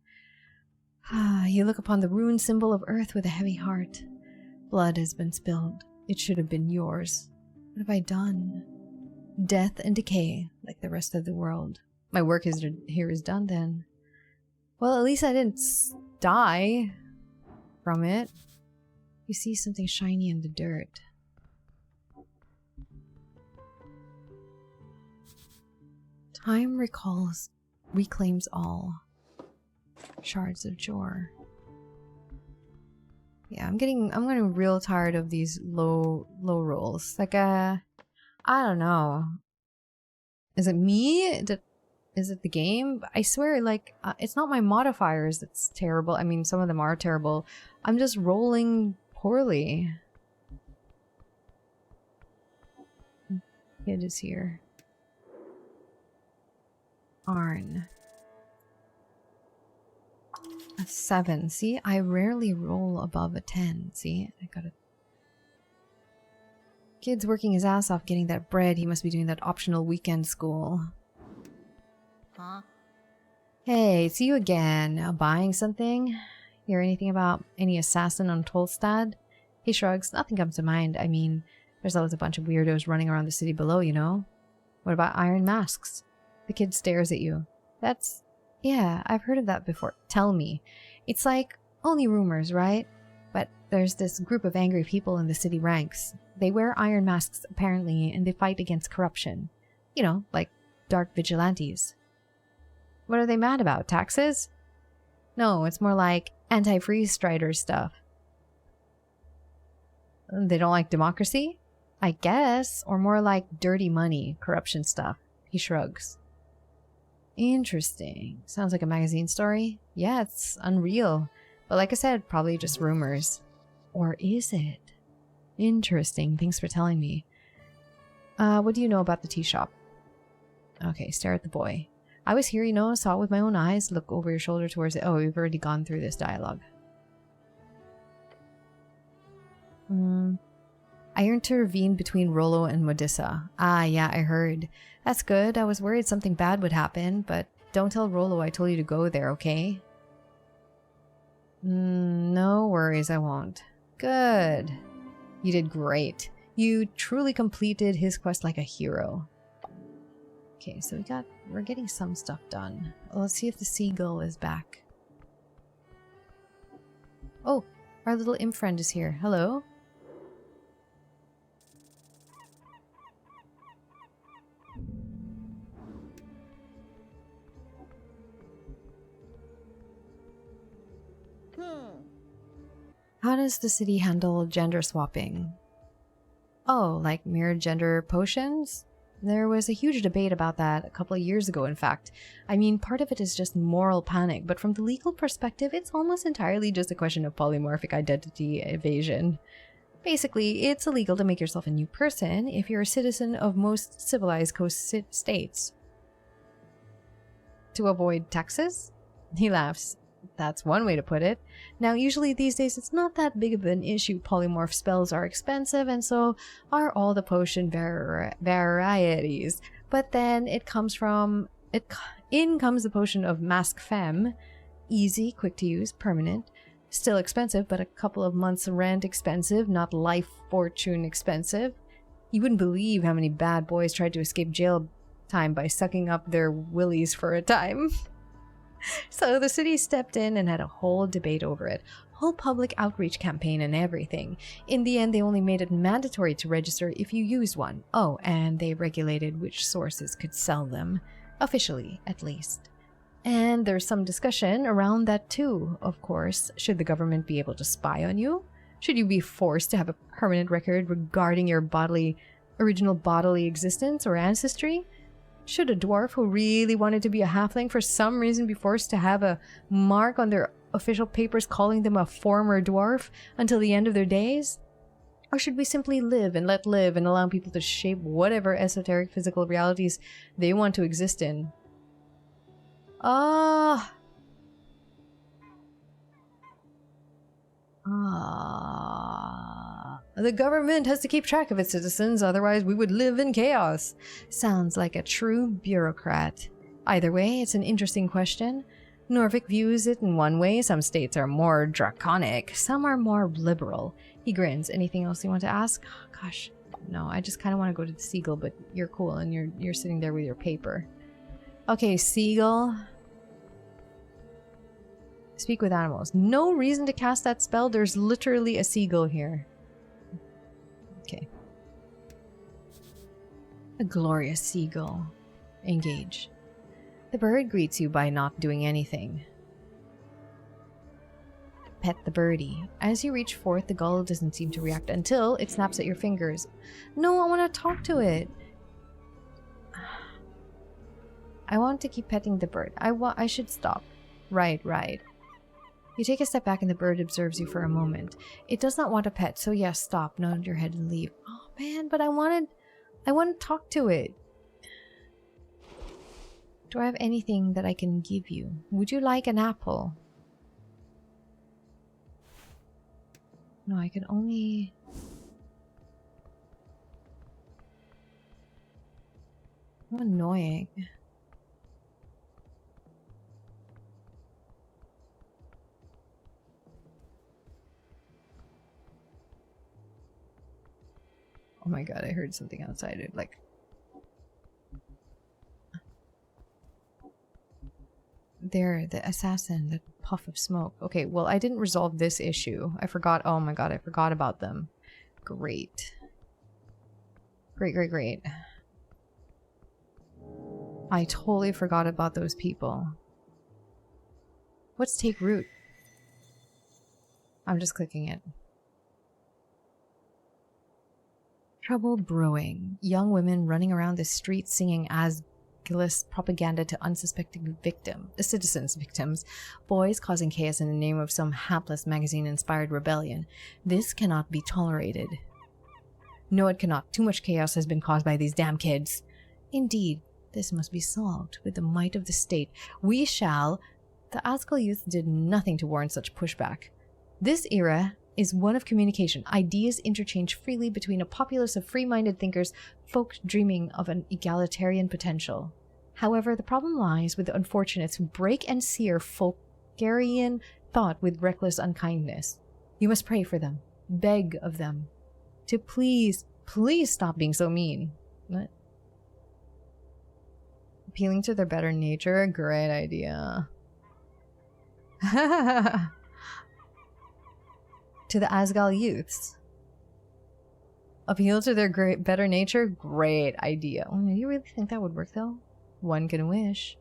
You look upon the ruined symbol of Earth with a heavy heart. Blood has been spilled. It should have been yours. What have I done? Death and decay, like the rest of the world. My work here is done then. Well, at least I didn't die from it. You see something shiny in the dirt. Time reclaims all. Shards of Jor. Yeah, I'm getting real tired of these low rolls. Like I don't know. Is it me? Is it the game? I swear, like it's not my modifiers that's terrible. I mean, some of them are terrible. I'm just rolling poorly. Kid is here. Arn. A 7. See, I rarely roll above a 10. See, I got it. Kid's working his ass off getting that bread. He must be doing that optional weekend school. Huh? Hey, it's you again. Buying something? Hear anything about any assassin on Tolstad? He shrugs. Nothing comes to mind. I mean, there's always a bunch of weirdos running around the city below, you know? What about iron masks? The kid stares at you. Yeah, I've heard of that before. Tell me. It's like only rumors, right? But there's this group of angry people in the city ranks. They wear iron masks, apparently, and they fight against corruption. You know, like dark vigilantes. What are they mad about? Taxes? No, it's more like anti-freeze strider stuff. They don't like democracy? I guess. Or more like dirty money, corruption stuff. He shrugs. Interesting. Sounds like a magazine story. Yeah, it's unreal. But like I said, probably just rumors. Or is it? Interesting. Thanks for telling me. What do you know about the tea shop? Okay, stare at the boy. I was here, you know, saw it with my own eyes. Look over your shoulder towards it. Oh, we've already gone through this dialogue. I intervened between Rollo and Modissa. Ah, yeah, I heard. That's good. I was worried something bad would happen, but don't tell Rollo I told you to go there, okay? No worries, I won't. Good. You did great. You truly completed his quest like a hero. Okay, so we're getting some stuff done. Let's see if the seagull is back. Oh, our little imp friend is here. Hello? How does the city handle gender swapping? Oh, like mirrored gender potions? There was a huge debate about that a couple of years ago, in fact. I mean, part of it is just moral panic, but from the legal perspective, it's almost entirely just a question of polymorphic identity evasion. Basically, it's illegal to make yourself a new person if you're a citizen of most civilized coast states. To avoid taxes? He laughs. That's one way to put it. Now, usually these days it's not that big of an issue. Polymorph spells are expensive, and so are all the potion varieties. But then in comes the potion of Mask Femme. Easy, quick to use, permanent. Still expensive, but a couple of months rent expensive, not life fortune expensive. You wouldn't believe how many bad boys tried to escape jail time by sucking up their willies for a time. So the city stepped in and had a whole debate over it. Whole public outreach campaign and everything. In the end, they only made it mandatory to register if you used one. Oh, and they regulated which sources could sell them. Officially, at least. And there's some discussion around that too, of course. Should the government be able to spy on you? Should you be forced to have a permanent record regarding your original bodily existence or ancestry? Should a dwarf who really wanted to be a halfling for some reason be forced to have a mark on their official papers calling them a former dwarf until the end of their days? Or should we simply live and let live and allow people to shape whatever esoteric physical realities they want to exist in? The government has to keep track of its citizens, otherwise we would live in chaos. Sounds like a true bureaucrat. Either way, it's an interesting question. Norvik views it in one way. Some states are more draconic, some are more liberal. He grins. Anything else you want to ask? Oh, gosh, no, I just kind of want to go to the seagull, but you're cool and you're sitting there with your paper. Okay, seagull. Speak with animals. No reason to cast that spell. There's literally a seagull here. Okay. A glorious seagull. Engage. The bird greets you by not doing anything. Pet the birdie. As you reach forth, the gull doesn't seem to react until it snaps at your fingers. No, I want to talk to it. I want to keep petting the bird. I should stop. Right. You take a step back and the bird observes you for a moment. It does not want a pet, so yes, stop, nod your head and leave. Oh man, but I want to talk to it. Do I have anything that I can give you? Would you like an apple? No, I can only... How annoying. Oh my god, I heard something outside it, like... There, the assassin, the puff of smoke. Okay, well, I didn't resolve this issue. I forgot, oh my god, I forgot about them. Great. Great. I totally forgot about those people. What's take root? I'm just clicking it. Trouble brewing. Young women running around the streets singing Asgilish propaganda to unsuspecting victims. Boys causing chaos in the name of some hapless magazine-inspired rebellion. This cannot be tolerated. No, it cannot. Too much chaos has been caused by these damn kids. Indeed, this must be solved with the might of the state. We shall... The Asgilish youth did nothing to warrant such pushback. This era is one of communication. Ideas interchange freely between a populace of free-minded thinkers, folk dreaming of an egalitarian potential. However, the problem lies with the unfortunates who break and sear folkarian thought with reckless unkindness. You must pray for them, beg of them, to please stop being so mean. What? Appealing to their better nature? Great idea. To the Asgilish youths. Appeal to their better nature? Great idea. Oh, you really think that would work though? One can wish.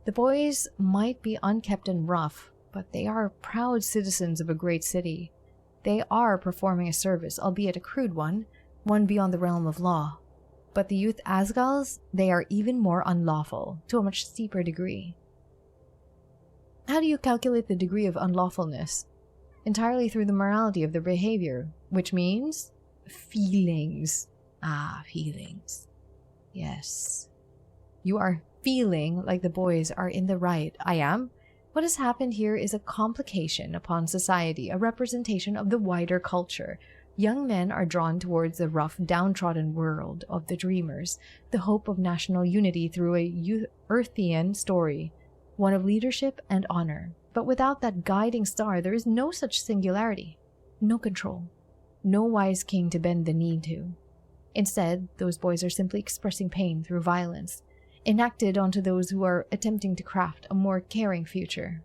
The boys might be unkempt and rough, but they are proud citizens of a great city. They are performing a service, albeit a crude one beyond the realm of law. But the youth Asgilish, they are even more unlawful, to a much steeper degree. How do you calculate the degree of unlawfulness? Entirely through the morality of their behavior, which means feelings. Feelings. Yes. You are feeling like the boys are in the right. I am. What has happened here is a complication upon society, a representation of the wider culture. Young men are drawn towards the rough, downtrodden world of the dreamers, the hope of national unity through a Earthian story, one of leadership and honor. But without that guiding star, there is no such singularity, no control, no wise king to bend the knee to. Instead, those boys are simply expressing pain through violence. enacted onto those who are attempting to craft a more caring future.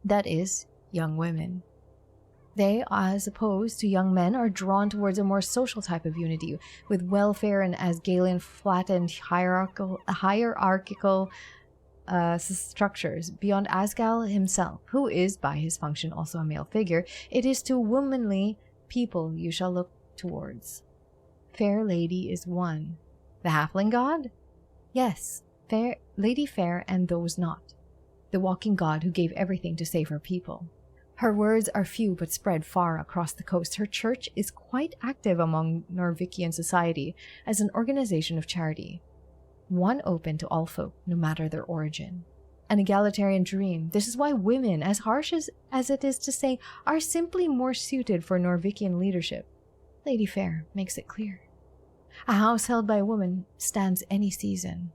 That is, young women. They, as opposed to young men, are drawn towards a more social type of unity, with welfare and Asgalian flattened hierarchical structures. Beyond Asgal himself, who is by his function also a male figure, it is to womanly people you shall look towards. Fair Lady is one. The halfling god? Yes, fair Lady Fair and those not. The walking god who gave everything to save her people. Her words are few but spread far across the coast. Her church is quite active among Norvikian society as an organization of charity. One open to all folk, no matter their origin. An egalitarian dream. This is why women, as harsh as it is to say, are simply more suited for Norvikian leadership. Lady Fair makes it clear. A house held by a woman stands any season.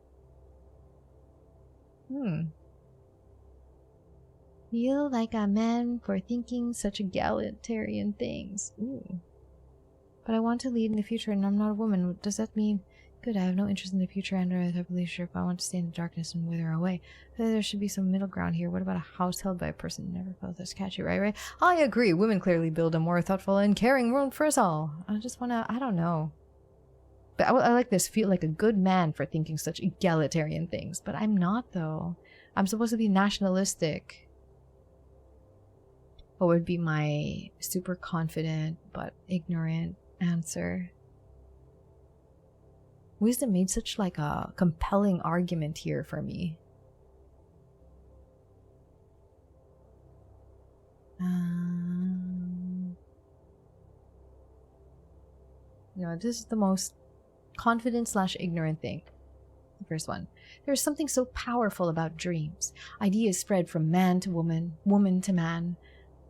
Feel like a man for thinking such egalitarian things. Ooh. But I want to lead in the future and I'm not a woman. Does that mean... Good, I have no interest in the future and a type of leadership. I want to stay in the darkness and wither away. There should be some middle ground here. What about a house held by a person who never felt this catchy, right? I agree. Women clearly build a more thoughtful and caring world for us all. I just want to... I don't know. But I like this. Feel like a good man for thinking such egalitarian things. But I'm not, though. I'm supposed to be nationalistic. What would be my super confident but ignorant answer? Wisdom made such like a compelling argument here for me. No, this is the most confident / ignorant thing. The first one. There's something so powerful about dreams. Ideas spread from man to woman, woman to man.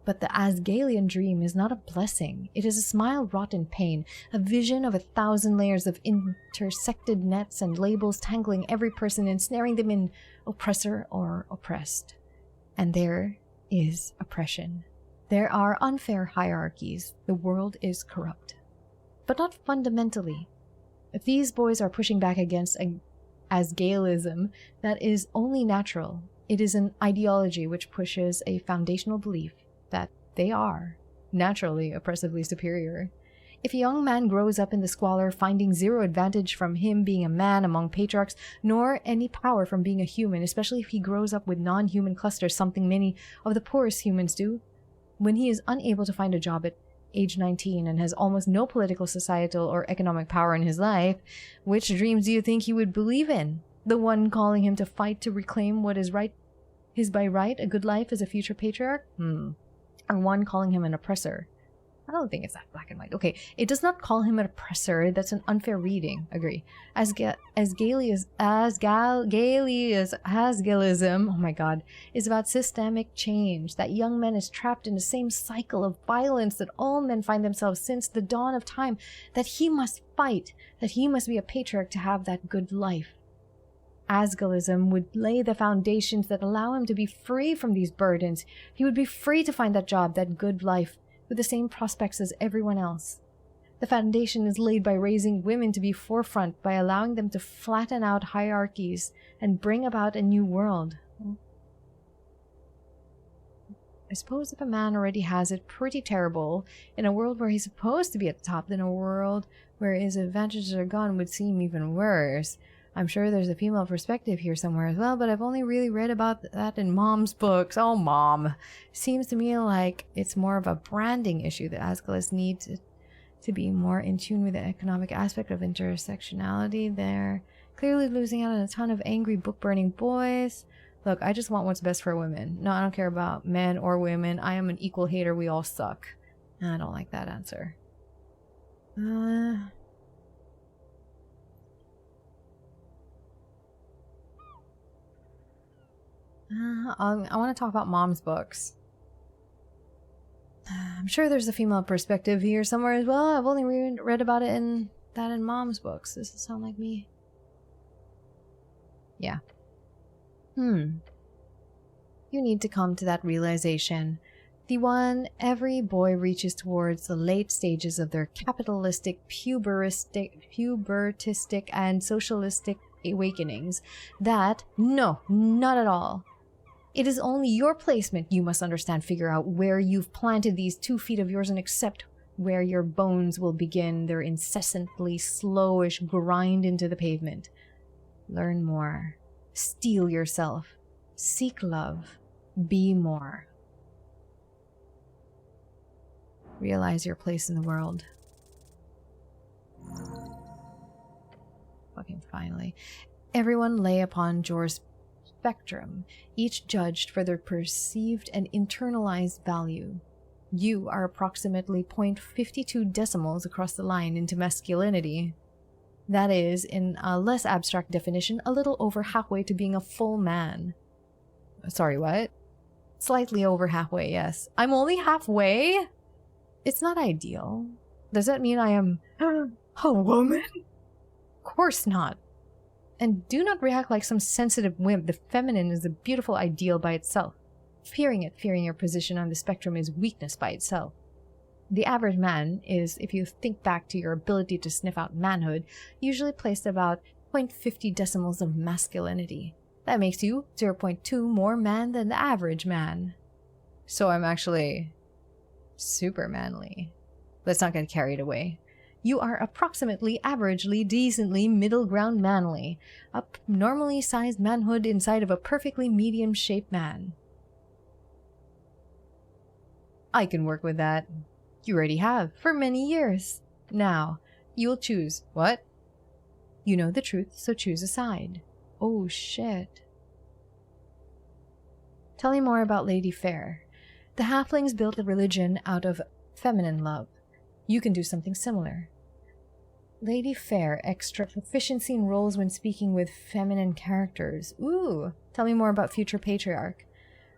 But the Asgalian dream is not a blessing. It is a smile wrought in pain, a vision of 1,000 layers of intersected nets and labels tangling every person, ensnaring them in oppressor or oppressed. And there is oppression. There are unfair hierarchies. The world is corrupt. But not fundamentally. If these boys are pushing back against Asgalism, that is only natural. It is an ideology which pushes a foundational belief that they are naturally oppressively superior. If a young man grows up in the squalor, finding zero advantage from him being a man among patriarchs, nor any power from being a human, especially if he grows up with non-human clusters, something many of the poorest humans do, when he is unable to find a job at age 19 and has almost no political, societal, or economic power in his life, which dreams do you think he would believe in? The one calling him to fight to reclaim what is right, his by right, a good life as a future patriarch? Or one calling him an oppressor? I don't think it's that black and white. Okay, it does not call him an oppressor. That's an unfair reading. Agree. Asgalism, oh my god, is about systemic change. That young man is trapped in the same cycle of violence that all men find themselves since the dawn of time. That he must fight. That he must be a patriarch to have that good life. Asgalism would lay the foundations that allow him to be free from these burdens. He would be free to find that job, that good life, with the same prospects as everyone else. The foundation is laid by raising women to be forefront, by allowing them to flatten out hierarchies and bring about a new world. I suppose if a man already has it pretty terrible in a world where he's supposed to be at the top, then a world where his advantages are gone would seem even worse. I'm sure there's a female perspective here somewhere as well, but I've only really read about that in Mom's books. Oh, Mom. Seems to me like it's more of a branding issue that Asgalis need to be more in tune with the economic aspect of intersectionality. They're clearly losing out on a ton of angry book-burning boys. Look, I just want what's best for women. No, I don't care about men or women. I am an equal hater. We all suck. I don't like that answer. I want to talk about Mom's books. I'm sure there's a female perspective here somewhere as well. I've only read about it in Mom's books. Does it sound like me? Yeah. You need to come to that realization. The one every boy reaches towards the late stages of their capitalistic, pubertistic, and socialistic awakenings. That, no, not at all. It is only your placement you must understand. Figure out where you've planted these 2 feet of yours and accept where your bones will begin their incessantly slowish grind into the pavement. Learn more. Steel yourself. Seek love. Be more. Realize your place in the world. Fucking finally. Everyone lay upon Jor's spectrum, each judged for their perceived and internalized value. You are approximately 0.52 decimals across the line into masculinity. That is, in a less abstract definition, a little over halfway to being a full man. Sorry, what? Slightly over halfway, yes. I'm only halfway? It's not ideal. Does that mean I am a woman? Of course not. And do not react like some sensitive wimp. The feminine is a beautiful ideal by itself. Fearing your position on the spectrum is weakness by itself. The average man is, if you think back to your ability to sniff out manhood, usually placed about 0.50 decimals of masculinity. That makes you 0.2 more man than the average man. So I'm actually super manly. Let's not get carried away. You are approximately, averagely, decently, middle ground manly. A normally sized manhood inside of a perfectly medium-shaped man. I can work with that. You already have, for many years. Now, you'll choose. What? You know the truth, so choose a side. Oh, shit. Tell me more about Lady Fair. The halflings built a religion out of feminine love. You can do something similar. Lady Fair, extra proficiency in roles when speaking with feminine characters. Ooh, tell me more about future patriarch.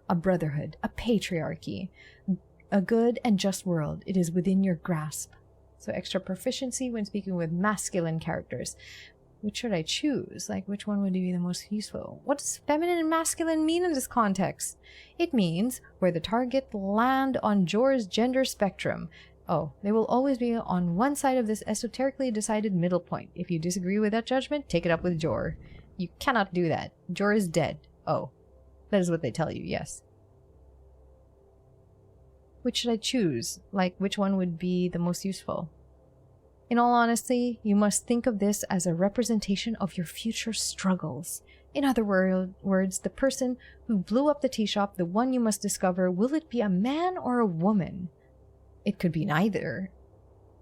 A brotherhood, a patriarchy, a good and just world. It is within your grasp. So extra proficiency when speaking with masculine characters. Which should I choose? Like, which one would be the most useful? What does feminine and masculine mean in this context? It means where the target land on Jor's gender spectrum. Oh, they will always be on one side of this esoterically decided middle point. If you disagree with that judgment, take it up with Jor. You cannot do that. Jor is dead. Oh, that is what they tell you, yes. Which should I choose? Like, which one would be the most useful? In all honesty, you must think of this as a representation of your future struggles. In other words, the person who blew up the tea shop, the one you must discover, will it be a man or a woman? It could be neither.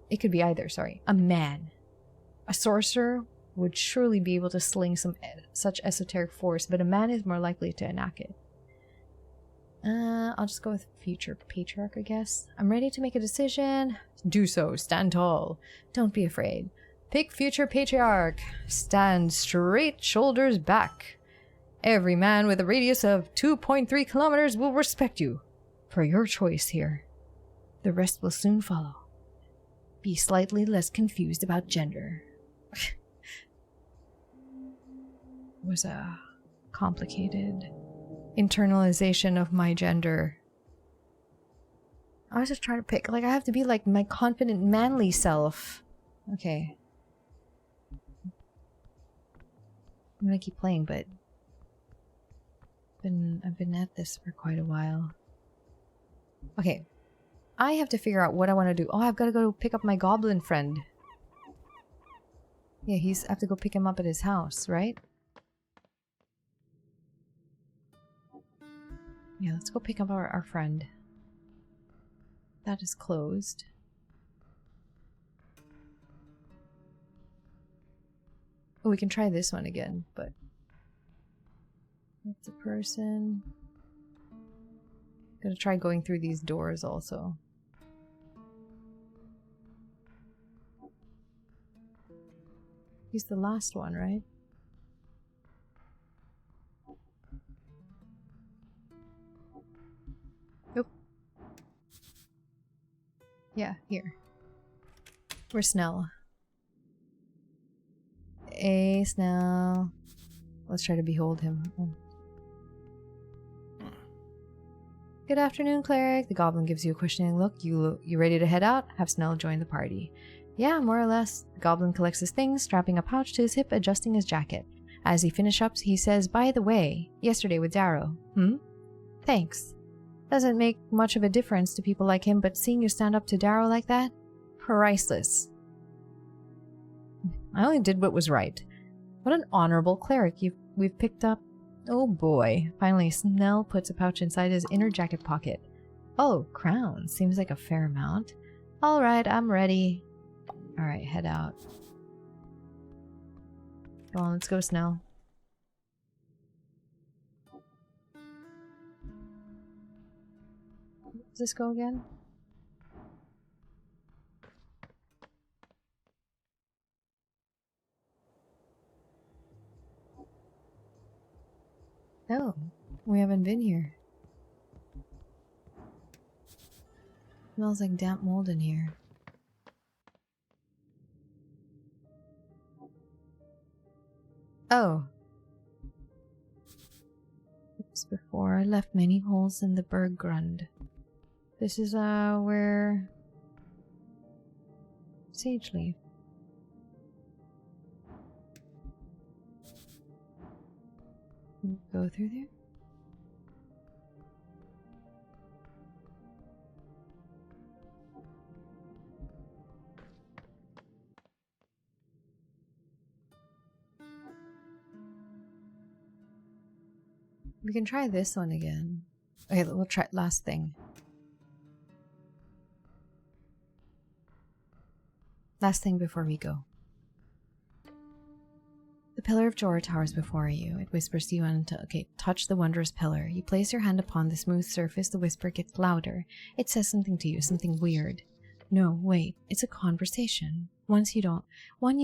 It could be either, sorry. A man. A sorcerer would surely be able to sling such esoteric force, but a man is more likely to enact it. I'll just go with future patriarch, I guess. I'm ready to make a decision. Do so. Stand tall. Don't be afraid. Pick future patriarch. Stand straight, shoulders back. Every man with a radius of 2.3 kilometers will respect you for your choice here. The rest will soon follow. Be slightly less confused about gender. It was a complicated internalization of my gender. I was just trying to pick, like, I have to be like my confident manly self. Okay. I'm gonna keep playing, but I've been at this for quite a while. Okay. I have to figure out what I want to do. Oh, I've got to go pick up my goblin friend. Yeah, I have to go pick him up at his house, right? Yeah, let's go pick up our friend. That is closed. Oh, we can try this one again, but... That's a person. Gonna try going through these doors also. He's the last one, right? Nope. Yeah, here. Where's Snell? Hey, Snell. Let's try to behold him. Oh. Good afternoon, cleric. The goblin gives you a questioning look. You ready to head out? Have Snell join the party. Yeah, more or less. The goblin collects his things, strapping a pouch to his hip, adjusting his jacket. As he finishes up, he says, "By the way, yesterday with Darrow." Thanks. Doesn't make much of a difference to people like him, but seeing you stand up to Darrow like that? Priceless. I only did what was right. What an honorable cleric we've picked up. Oh boy. Finally, Snell puts a pouch inside his inner jacket pocket. Oh, crown. Seems like a fair amount. Alright, I'm ready. Alright, head out. Come on, let's go, Snell. Does this go again? No, we haven't been here. Smells like damp mold in here. Oh. Oops, before I left many holes in the Berggrund. This is where Sage leaf. Go through there? We can try this one again. Okay, we'll try last thing. Last thing before we go. The pillar of Jorah towers before you. It whispers to you okay, touch the wondrous pillar. You place your hand upon the smooth surface, the whisper gets louder. It says something to you, something weird. No, wait, it's a conversation. One you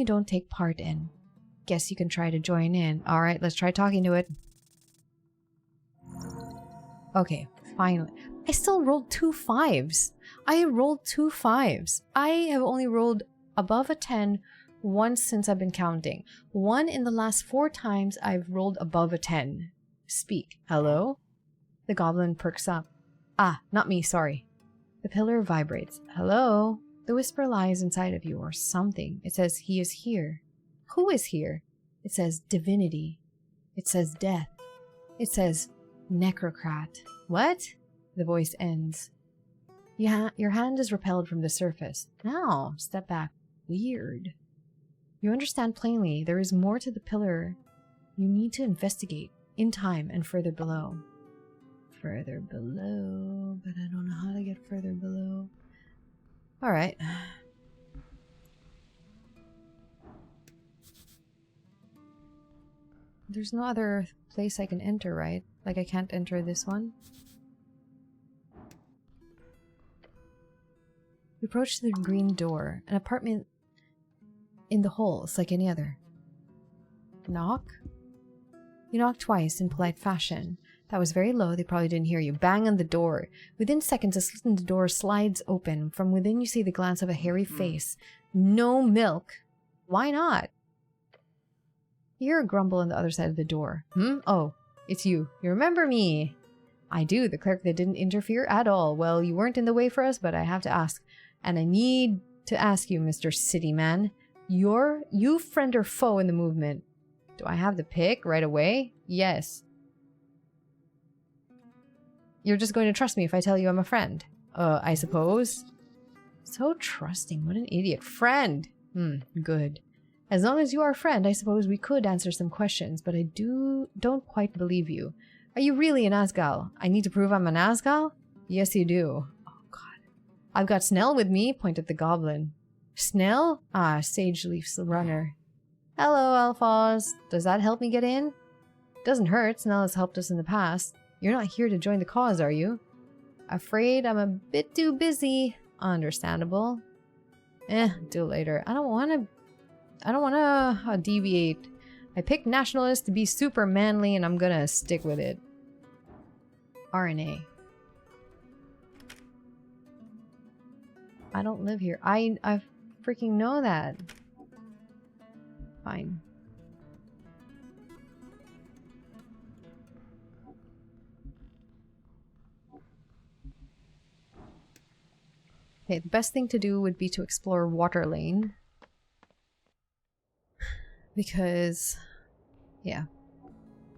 don't take part in. Guess you can try to join in. Alright, let's try talking to it. Okay, finally. I still rolled 2 5s. I rolled 2 5s. I have only rolled above a 10 once since I've been counting. 1 in the last 4 times I've rolled above a 10. Speak. Hello? The goblin perks up. Ah, not me, sorry. The pillar vibrates. Hello? The whisper lies inside of you or something. It says he is here. Who is here? It says divinity. It says death. It says necrocrat. What? The voice ends. Your hand is repelled from the surface. Now, step back. Weird. You understand plainly there is more to the pillar. You need to investigate in time and further below. Further below, but I don't know how to get further below. Alright. There's no other place I can enter, right? Like I can't enter this one? You approach the green door, an apartment in the holes like any other. Knock? You knock twice in polite fashion. That was very low, they probably didn't hear you. Bang on the door. Within seconds, a slit in the door slides open. From within you see the glance of a hairy face. No milk. Why not? You hear a grumble on the other side of the door. Oh, it's you. You remember me? I do, the cleric that didn't interfere at all. Well, you weren't in the way for us, but I have to ask. And I need to ask you, Mr. City Man. You friend or foe in the movement? Do I have the pick right away? Yes. You're just going to trust me if I tell you I'm a friend? I suppose. So trusting, what an idiot. Friend! Good. As long as you are a friend, I suppose we could answer some questions, but I don't quite believe you. Are you really an Asgal? I need to prove I'm an Asgal? Yes, you do. Oh, God. I've got Snell with me, pointed the goblin. Snell? Ah, Sage Leaf's runner. Hello, Alphonse. Does that help me get in? Doesn't hurt. Snell has helped us in the past. You're not here to join the cause, are you? Afraid I'm a bit too busy. Understandable. Do later. I don't want to deviate. I picked nationalist to be super manly and I'm gonna stick with it. RNA. I don't live here. I freaking know that. Fine. Okay, the best thing to do would be to explore Water Lane. Because, Yeah.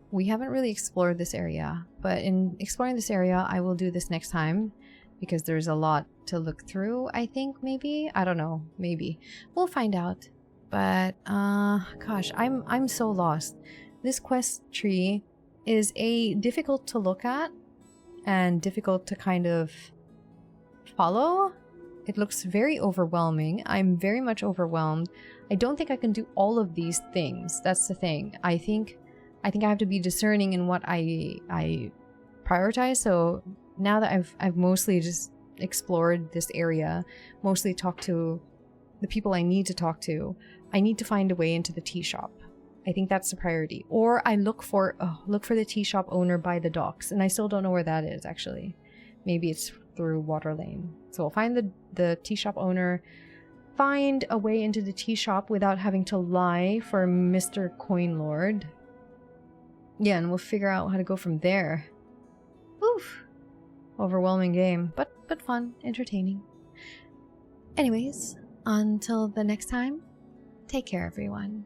We haven't really explored this area, but in exploring this area, I will do this next time because there's a lot to look through, I think, maybe. I don't know, maybe. We'll find out. But, gosh, I'm so lost. This quest tree is difficult to look at and difficult to kind of follow. It looks very overwhelming. I'm very much overwhelmed. I don't think I can do all of these things. That's the thing. I think I have to be discerning in what I prioritize. So now that I've mostly just explored this area, mostly talked to the people I need to talk to, I need to find a way into the tea shop. I think that's the priority. Or I look for the tea shop owner by the docks, and I still don't know where that is actually. Maybe it's through Water Lane. So I'll find the tea shop owner, find a way into the tea shop without having to lie for Mr. Coin Lord. Yeah, and we'll figure out how to go from there. Oof. Overwhelming game, but fun, entertaining. Anyways, until the next time, take care everyone.